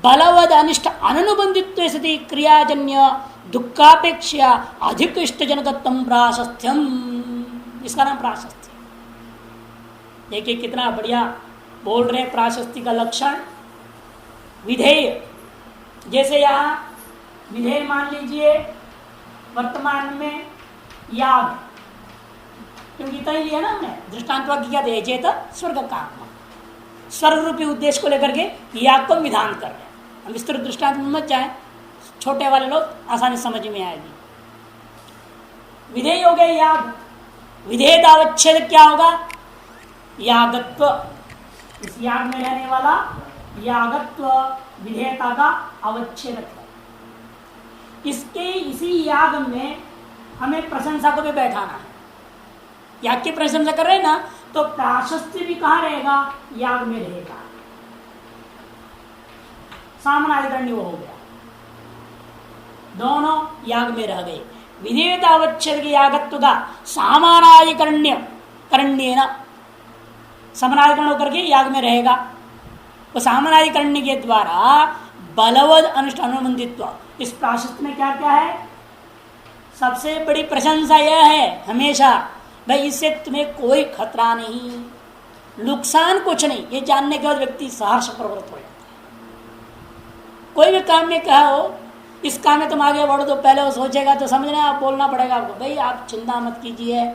बलवद अनिष्ट अनुबंधित्व सति क्रियाजन्य दुखापेक्षा अधिक इष्टजनकत्वम प्राशस्त्यम। इसका नाम प्राशस्त्य। देखिए कितना बढ़िया बोल रहे प्राशस्त्य का लक्षण। विधेय, जैसे यहाँ विधेय मान लीजिए वर्तमान में याग, क्योंकि तय लिया ना हमने दृष्टांत वाक्य क्या दे, चेत स्वर्ग काम, स्वर्ग रूपी उद्देश्य को लेकर के याग को विधान कर रहे हैं। हम विस्तृत दृष्टांत में मत जाए, छोटे वाले लोग आसानी समझ में आएगी। विधेय हो गए याग, विधेयतावच्छेद क्या होगा? यागत्व, इस याग में रहने वाला यागत्व विधेयता का अवच्छेद है। इसके इसी याग में हमें प्रशंसा को भी बैठाना है। याग की प्रशंसा कर रहे हैं ना, तो प्राशस्त्य भी कहाँ रहेगा? याग में रहेगा। सामनाधिकरण्य हो गया, दोनों याग में रह गए। विधेयतावच्छेद के यागत्व का सामानाधिकरण्य करण्य समानाधिकरण होकर के याग में रहेगा। वो सामानादि करने के द्वारा बलवद अनिष्ट अनुबंधित्व। इस प्राशस्त्य में क्या क्या है? सबसे बड़ी प्रशंसा यह है हमेशा, भाई इससे तुम्हें कोई खतरा नहीं, नुकसान कुछ नहीं, ये जानने के बाद व्यक्ति सहर्ष प्रवृत्त हो जाता है। कोई भी काम में कहा हो इस काम में तुम आगे बढ़ो तो पहले वो सोचेगा, तो समझना आप बोलना पड़ेगा आपको, भाई आप चिंता मत कीजिए,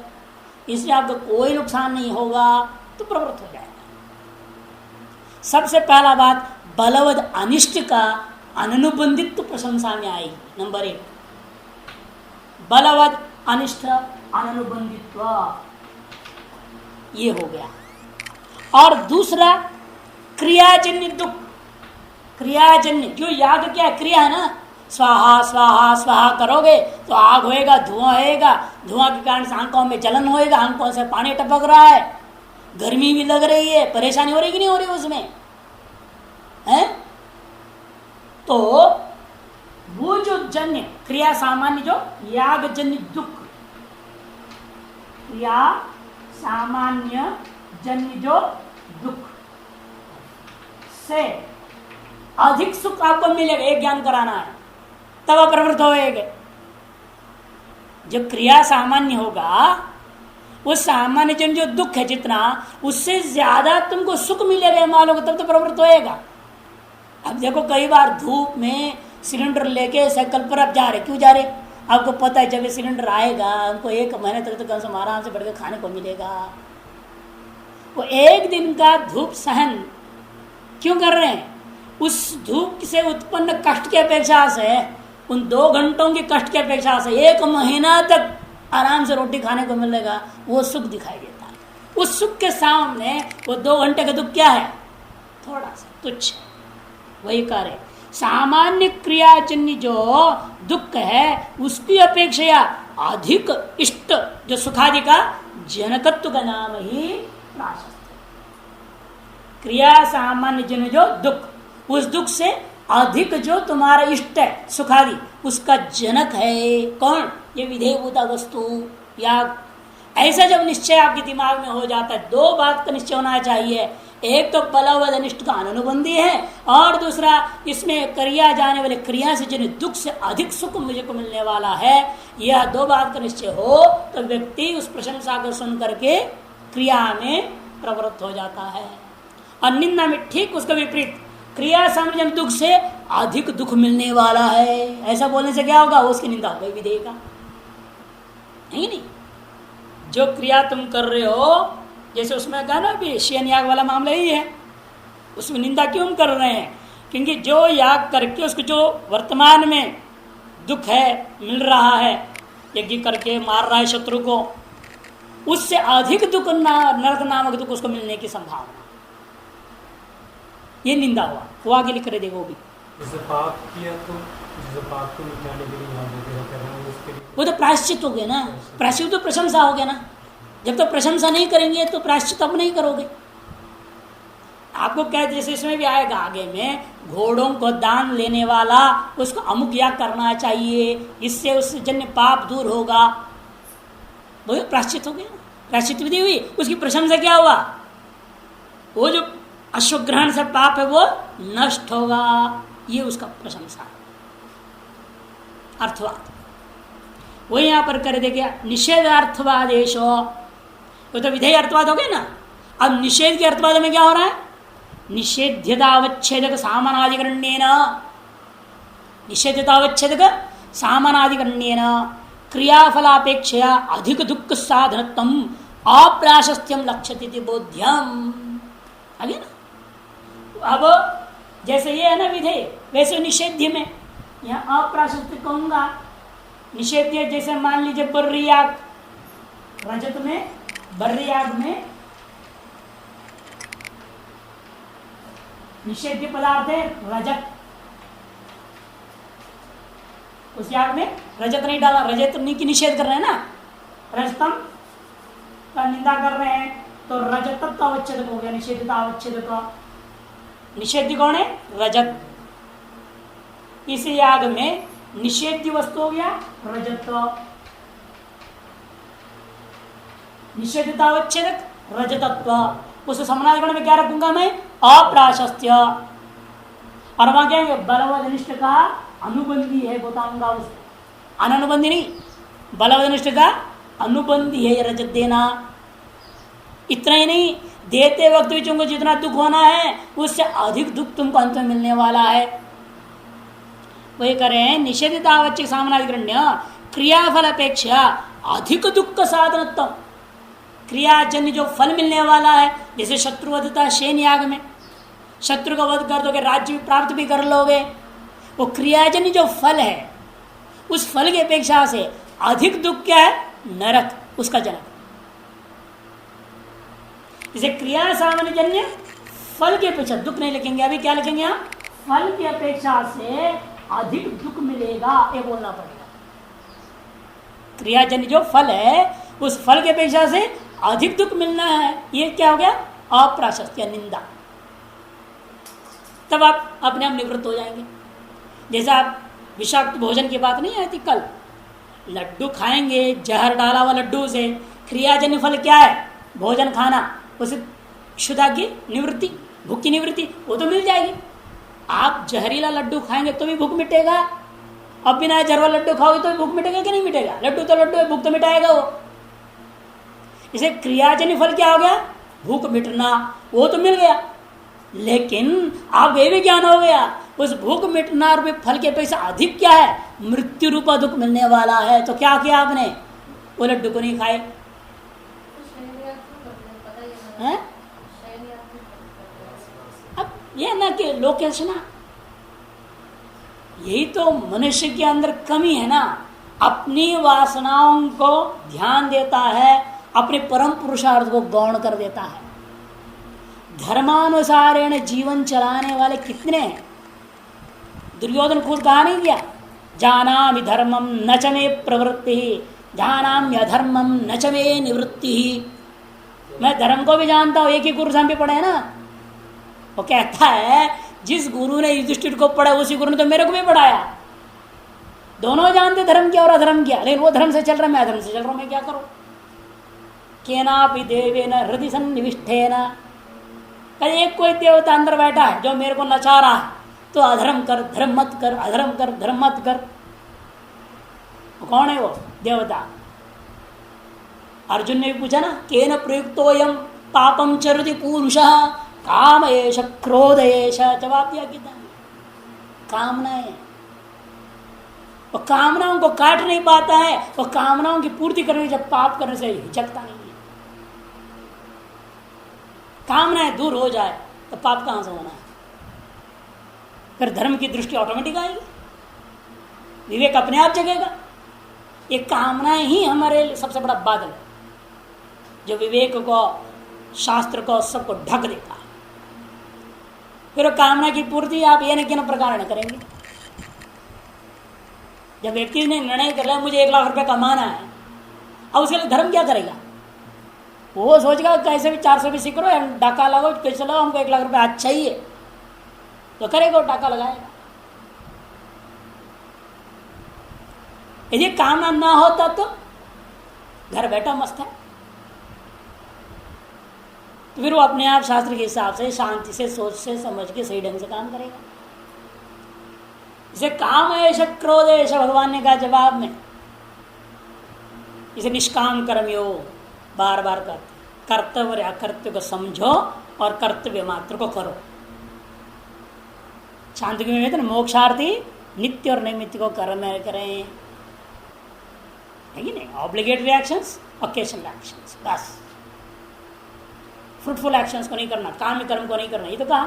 इससे आपको कोई नुकसान नहीं होगा, तो प्रवृत्त हो जाएगा। सबसे पहला बात बलवद अनिष्ट का अनुबंधित्व प्रशंसा में आई। नंबर 1 बलवद अनिष्ट अनुबंधित्व, ये हो गया। और दूसरा क्रियाजन्य दुख। क्रियाजन्य जो याग क्या क्रिया है ना, स्वाहा स्वाहा स्वाहा करोगे तो आग होएगा, धुआं होएगा, धुआं के कारण से आंखों में जलन होएगा, आंखों से पानी टपक रहा है, गर्मी भी लग रही है, परेशानी हो रही कि नहीं हो रही उसमें है? तो वो जो जन्य क्रिया सामान्य जो याग जन्य दुख, क्रिया सामान्य जन्य जो दुख से अधिक सुख आपको मिलेगा, एक ज्ञान कराना है, तब प्रवृत्त होएगा। जो क्रिया सामान्य होगा वो सामान्य जन जो दुख है जितना, उससे ज्यादा तुमको सुख मिलेगा मालूम, तब तो प्रवृत्त होएगा। अब देखो कई बार धूप में सिलेंडर लेके साइकिल पर आप जा रहे, क्यों जा रहे? आपको पता है जब ये सिलेंडर आएगा हमको 1 महीने तक तो कम से कम आराम से बढ़ के खाने को मिलेगा। वो एक दिन का धूप सहन क्यों कर रहे हैं? उस धूप से उत्पन्न कष्ट की अपेक्षा से, उन 2 घंटों के कष्ट की अपेक्षा से 1 महीना तक आराम से रोटी खाने को मिलेगा, वो सुख दिखाई देता है। उस सुख के सामने वो 2 घंटे का दुख क्या है? थोड़ा सा तुच्छ। वही कार्य सामान्य क्रियाजन्य जो दुख है उसकी अपेक्षा अधिक इष्ट जो सुखादि का जनकत्व का नाम ही प्राशस्त्य। क्रिया सामान्य जन जो दुख, उस दुख से अधिक जो तुम्हारा इष्ट है सुखादि, उसका जनक है कौन? ये विधेयभूता वस्तु या ऐसा जब निश्चय आपके दिमाग में हो जाता है, 2 बात का निश्चय होना चाहिए। एक तो बलवद अनिष्ट का अनुबंधी है, और दूसरा इसमें क्रिया जाने वाले क्रिया से जिन दुख से अधिक सुख मुझे को मिलने वाला है, यह 2 बात का निश्चय हो तो व्यक्ति उस प्रशंसा को सुन करके क्रिया में प्रवृत्त हो जाता है। और निंदा में ठीक उसका विपरीत, क्रिया समझन दुख से अधिक दुख मिलने वाला है, ऐसा बोलने से क्या होगा? उसकी निंदा हो गई विधेय का, नहीं। जो क्रिया तुम कर रहे हो, जैसे उसमें कहा ना अभी शेन याग वाला मामला ही है, उसमें निंदा क्यों कर रहे हैं? क्योंकि जो याग करके उसको जो वर्तमान में दुख है मिल रहा है, यज्ञ करके मार रहा है शत्रु को, उससे अधिक दुख नरक नामक दुख उसको मिलने की संभावना, ये निंदा हुआ। वो आगे लिख रहे देखो भी, पाप किया तो पाप को मिटाने के लिए वो तो प्रायश्चित हो गया ना, प्रायश्चित तो प्रशंसा हो गया ना। जब तो प्रशंसा नहीं करेंगे तो प्रायश्चित अब नहीं करोगे। आपको क्या जैसे इसमें भी आएगा आगे में, घोड़ों को दान लेने वाला उसको अमुक याग करना चाहिए, इससे उससे जन्य पाप दूर होगा, वो प्रायश्चित हो गया, प्रायश्चित विधि हुई, उसकी प्रशंसा क्या हुआ? वो जो अश्वग्रहण से पाप है वो नष्ट होगा, ये उसका प्रशंसा अर्थवाद। वो यहां पर कर देखिए निषेधार्थवादेशो, वो तो विधेय अर्थवाद हो गए ना। अब निषेध के अर्थवाद में क्या हो रहा है? निषेध्यतावच्छेदक सामानाधिकरण्येन, निषेध्यतावच्छेदक सामानाधिकरण्येन क्रियाफलापेक्षया अधिक दुख साधनत्वम अप्राशस्त्यम लक्ष्यते बोध्यम। आगे ना, अब जैसे ये है ना विधेय, वैसे निषेध्य में यहाँ अप्राशस्त्य कहूंगा। निषेध्य जैसे मान लीजिए बर्रियाग, रजत में बर्रियाग में निषेध्य पदार्थ है रजत, उस याग में रजत नहीं डाला, रजत नहीं की निषेध कर रहे हैं ना, रजतम का निंदा कर रहे हैं, तो रजतत्व अवच्छेदक हो गया, निषेधता अवच्छेदक। निषेध्य कौन है? रजत। इस याग में निषेध्य वस्तु हो गया रजत, निषेधतावच्छेदक रजतत्व। उस समानादि गुण में क्या रखूंगा मैं? अप्राशस्त्य। और वहां क्या है? बलवदनिष्ठ का अनुबंधी है, बताऊंगा उसे। अनुबंधी नहीं, बलवदनिष्ठ का अनुबंधी है रजत देना। इतना ही नहीं, देते वक्त भी तुमको जितना दुख होना है उससे अधिक दुख तुमको अंत में मिलने वाला है। वही करें निषेधित आवश्यक सामनाधिकरण्य क्रियाफल अपेक्षा अधिक दुख का साधनत्व। क्रियाजन्य जो फल मिलने वाला है, जैसे शत्रुवधता शेन याग में शत्रु का वध कर दोगे, राज्य भी प्राप्त भी कर लोगे, वो क्रियाजन्य जो फल है उस फल की अपेक्षा से अधिक दुख क्या है? नरक, उसका जनक। इसे क्रिया सामान्य जन्य फल की अपेक्षा दुख नहीं लिखेंगे, अभी क्या लिखेंगे हम? फल की अपेक्षा से अधिक दुख मिलेगा, ये बोलना पड़ेगा। क्रियाजन्य जो फल है उस फल की अपेक्षा से अधिक दुख मिलना है, ये क्या हो गया? अप्राशस्त्य, निंदा। तब आप अपने आप निवृत्त हो जाएंगे। जैसे आप विषाक्त भोजन की बात नहीं आई थी कल, लड्डू खाएंगे, जहर डाला हुआ लड्डू से, क्रियाजन्य फल क्या है? भोजन खाना, उसे क्षुधा की निवृत्ति, भूख की निवृत्ति, वो तो मिल जाएगी। आप जहरीला लड्डू खाएंगे तो भी भूख मिटेगा, अब बिना जहर वाला लड्डू खाओगे तो भी भूख मिटेगा कि नहीं मिटेगा? लड्डू तो लड्डू है, भूख तो मिटाएगा वो। इसे क्रियाजन्य फल क्या हो गया? भूख मिटना, वो तो मिल गया। लेकिन आप ये भी ज्ञान हो गया उस भूख मिटना रूपी फल के अपेक्षा अधिक क्या है? मृत्यु रूपा दुख मिलने वाला है। तो क्या किया आपने? वो लड्डू को नहीं खाए हैं? अब ये ना कि लोकेशना, यही तो मनुष्य के अंदर कमी है ना, अपनी वासनाओं को ध्यान देता है, अपने परम पुरुषार्थ को गौण कर देता है। धर्मानुसारेण जीवन चलाने वाले कितने हैं? दुर्योधन खुद कहा नहीं दिया, जानामि धर्मम न च मे प्रवृत्ति, जानामि अधर्मम न च मे निवृत्ति। मैं धर्म को भी जानता हूं, एक ही गुरु से हम भी पढ़े हैं ना। वो कहता है जिस गुरु ने युधिष्ठिर को पढ़ा उसी गुरु ने तो मेरे को भी पढ़ाया। दोनों जानते धर्म क्या और अधर्म क्या, लेकिन वो धर्म से चल रहा है, मैं अधर्म से चल रहा हूं, मैं क्या करूं? केनापि देवेन हृदय सन्निविष्टेन, एक कोई देवता अंदर बैठा है जो मेरे को नचा रहा है, तो अधर्म कर धर्म मत कर, अधर्म कर धर्म मत कर। कौन है वो देवता? अर्जुन ने भी पूछा ना, केन प्रयुक्तोयम पापम चरति पुरुषः काम एष क्रोध एष। जवाब दिया कितना? कामनाएं। वो कामनाओं को काट नहीं पाता है, वो कामनाओं की पूर्ति करने जब पाप करने से हिचकता नहीं है। कामनाएं दूर हो जाए तो पाप कहां से होना है? फिर धर्म की दृष्टि ऑटोमेटिक आएगी, विवेक अपने आप जगेगा। ये कामनाएं ही हमारे लिए सबसे बड़ा बादल है जो विवेक को, शास्त्र को, सबको ढक देता है। फिर कामना की पूर्ति आप ये न किन प्रकार न करेंगे। जब व्यक्ति ने निर्णय कर लिया मुझे 1 लाख रुपए कमाना है, अब उसके लिए धर्म क्या करेगा? वो सोचेगा कैसे भी 400 भी सीख लो, डाका लगाओ, कैसे लगाओ, हमको 1 लाख रुपए आज चाहिए, तो करेगा, वो डाका लगाएगा। यदि कामना ना होता तो घर बैठा मस्त है, तो फिर वो अपने आप शास्त्र के हिसाब से शांति से सोच से समझ के सही ढंग से काम करेगा। इसे काम ऐश क्रोध ऐश भगवान ने कहा जवाब में, इसे निष्काम कर्मयोग बार बार करते, कर्तव्य और अकर्तव्य को समझो और कर्तव्य मात्र को करो। शांति में मोक्षार्थी नित्य और नैमित्य को कर्म करें, है कि नहीं? ऑब्लिगेटरी एक्शंस, ओकेशनल एक्शंस, बस। फ्रूटफुल एक्शंस को नहीं करना, काम कर्म को नहीं करना, ये तो कहा,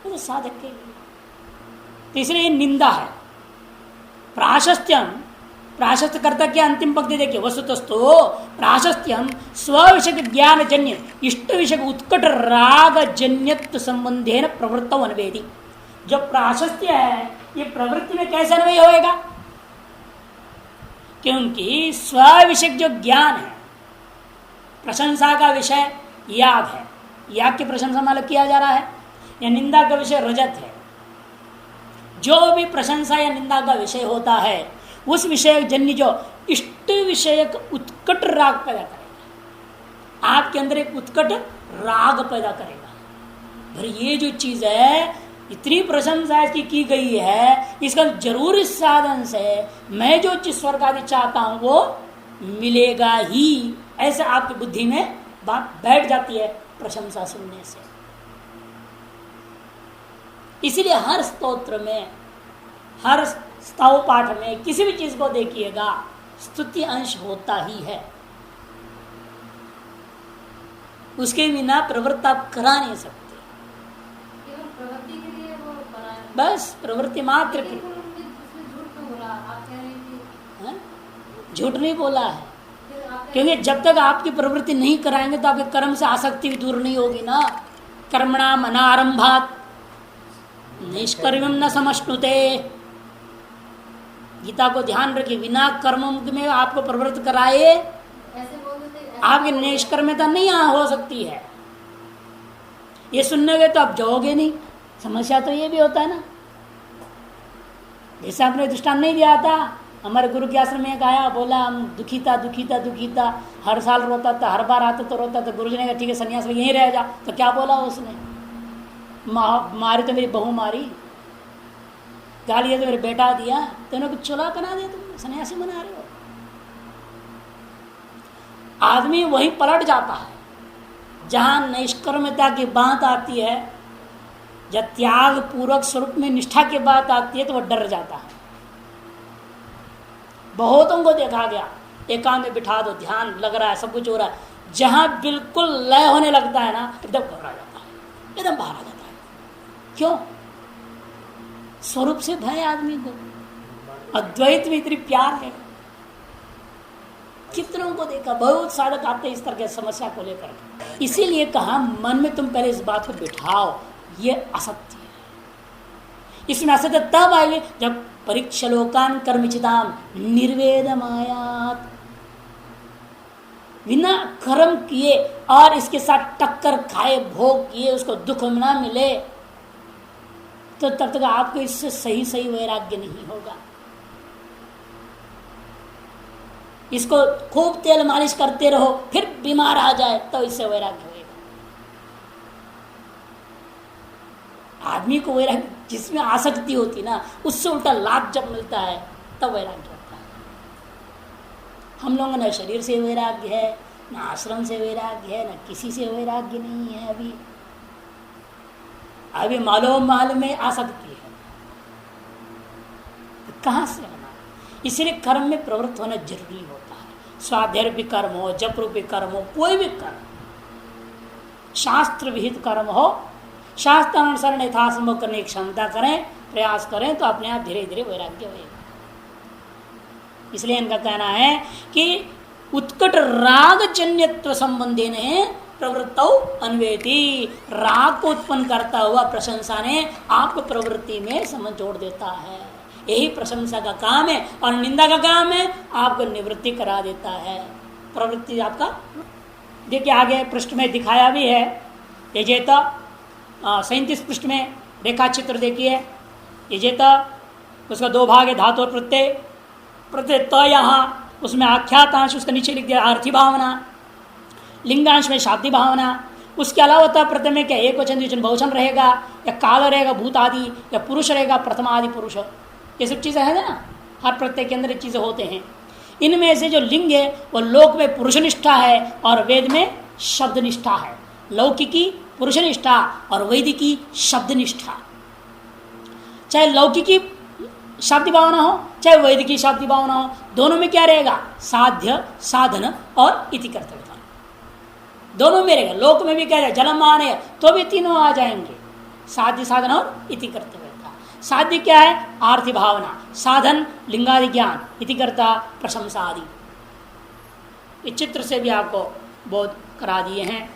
तो साधक के लिए। तो इसलिए निंदा है। प्राशस्त्यम, प्राशस्त कर्ता के अंतिम पंक्ति देखिए, वस्तुतस्तु प्राशस्त्यम स्व विषय ज्ञान जन्य इष्ट विषय उत्कट राग जन्यत्व संबंधेन प्रवृत्तौ अनवेदी। जो प्राशस्त्य है ये प्रवृत्ति में कैसे अन्वय होएगा? क्योंकि स्व विषय जो ज्ञान है, प्रशंसा का विषय याग है, याग की प्रशंसा मालूम किया जा रहा है, या निंदा का विषय रजत है। जो भी प्रशंसा या निंदा का विषय होता है उस विषय जन्य जो इष्ट विषयक उत्कट राग पैदा करेगा, आपके अंदर एक उत्कट राग पैदा करेगा। पर ये जो चीज है इतनी प्रशंसा इसकी की गई है, इसका जरूर इस साधन से मैं जो चीज स्वर्ग आदि चाहता हूं वो मिलेगा ही, ऐसे आपकी बुद्धि में बात बैठ जाती है प्रशंसा सुनने से। इसीलिए हर स्तोत्र में, हर स्तव पाठ में किसी भी चीज को देखिएगा स्तुति अंश होता ही है। उसके बिना प्रवृत्ति आप करा नहीं सकते। प्रवृत्ति के लिए वो बनाया, बस प्रवृत्ति मात्र की। झूठ क्यों बोला? आप कह रहे हैं कि झूठ नहीं बोला है, फिर आप क्योंकि जब तक आपकी प्रवृत्ति नहीं कराएंगे तो आपके कर्म से आसक्ति भी दूर नहीं होगी ना। कर्मणाम अनारंभात निष्कर्मम न समश्नुते। गीता को ध्यान रखिए, बिना कर्म में आपको प्रवृत्त कराए ऐसे बोल देते, आपकी निष्कर्मता नहीं हो सकती है। ये सुनने गए तो आप जाओगे नहीं। समस्या तो ये भी होता है ना, जैसे आपने दृष्टांत नहीं दिया था, हमारे गुरु के आश्रम में एक आया, बोला हम दुखी था दुखी था दुखी था, हर साल रोता था, हर बार आता तो रोता था। गुरुजी ने कहा ठीक है सन्यास में यहीं रह जा। तो क्या बोला उसने? मारी तो मेरी बहू मारी, गाली है तो मेरे बेटा दिया, तो उन्हें कुछ चुला बना दिया, तुम सन्यासी बना रहे हो। आदमी वहीं पलट जाता है जहां निष्कर्मता की बात आती है, जब त्याग पूर्वक स्वरूप में निष्ठा की बात आती है तो वह डर जाता है। बहुतों को देखा गया, एकांत में बिठा दो, ध्यान लग रहा है, सब कुछ हो रहा है, जहां बिल्कुल लय होने लगता है ना एकदम घबरा जाता है, एकदम बाहर आ जाता है। क्यों? स्वरूप से भय आदमी को, अद्वैत में इतनी प्यार है। कितनों को देखा, बहुत साधक आते इस तरह की समस्या को लेकर। इसीलिए कहा मन में तुम पहले इस बात को बिठाओ, ये असत्य है। इसमें असत्य तब आएगी जब परीक्षलोकान कर्मचिताम निर्वेद मायात, बिना कर्म किए और इसके साथ टक्कर खाए, भोग किए, उसको दुख ना मिले, तो तब तक आपको इससे सही सही वैराग्य नहीं होगा। इसको खूब तेल मालिश करते रहो, फिर बीमार आ जाए तो इससे वैराग्य होगा। आदमी को वैराग्य जिसमें आसक्ति होती ना, उससे उल्टा लाभ जब मिलता है तब वैराग्य होता है। हम लोगों न शरीर से वैराग्य है, न आश्रम से वैराग्य है, न किसी से वैराग्य नहीं है। अभी माल में आसक्ति है, तो कहां से होना? इसलिए कर्म में प्रवृत्त होना जरूरी होता है। स्वाध्याय रूपी कर्म हो, जप रूपी कर्म हो, कोई भी कर्म, शास्त्र विहित कर्म हो, शास्त्र अनुसार यथासंभव करने की क्षमता करें, प्रयास करें तो अपने आप धीरे धीरे वैराग्य होगा। इसलिए इनका कहना है कि उत्कट राग जन्यत्व संबंधी ने प्रवृत्तौ अन्वेति, राग को उत्पन्न करता हुआ प्रशंसा ने आपको प्रवृत्ति में समझ जोड़ देता है। यही प्रशंसा का काम है, और निंदा का काम है आपको निवृत्ति करा देता है। प्रवृत्ति आपका देखिए आगे पृष्ठ में दिखाया भी है, यजेता 37 पृष्ठ में रेखा चित्र देखिए। यजेता उसका दो भाग है, धातु और प्रत्यय। प्रत्यय त यहाँ उसमें आख्यातांश, उसका नीचे लिख दिया आर्थी भावना, लिंगांश में शाब्दी भावना। उसके अलावा होता है प्रथम में क्या एक वचन द्विवचन बहुवचन रहेगा, या काल रहेगा भूत आदि, या पुरुष रहेगा प्रथम आदि पुरुष। ये सब चीज़ें है ना, हर प्रत्यय के अंदर चीज़ें होते हैं। इनमें से जो लिंग है वो लोक में पुरुष निष्ठा है और वेद में शब्द निष्ठा है। लौकिकी पुरुष निष्ठा और वैदिकी शब्द निष्ठा। चाहे लौकिकी शाब्दी भावना हो चाहे वैदिकी शाब्दी भावना हो, दोनों में क्या रहेगा? साध्य, साधन और इति कर्तव्य, दोनों में रहेगा। लोक में भी क्या रहेगा? जन्म आने तो भी तीनों आ जाएंगे, साध्य, साधन और इति कर्तव्य। साध्य क्या है? आर्थी भावना, साधन लिंगादि ज्ञान, इति कर्ता प्रशंसा आदि। इस चित्र से भी आपको बोध करा दिए हैं।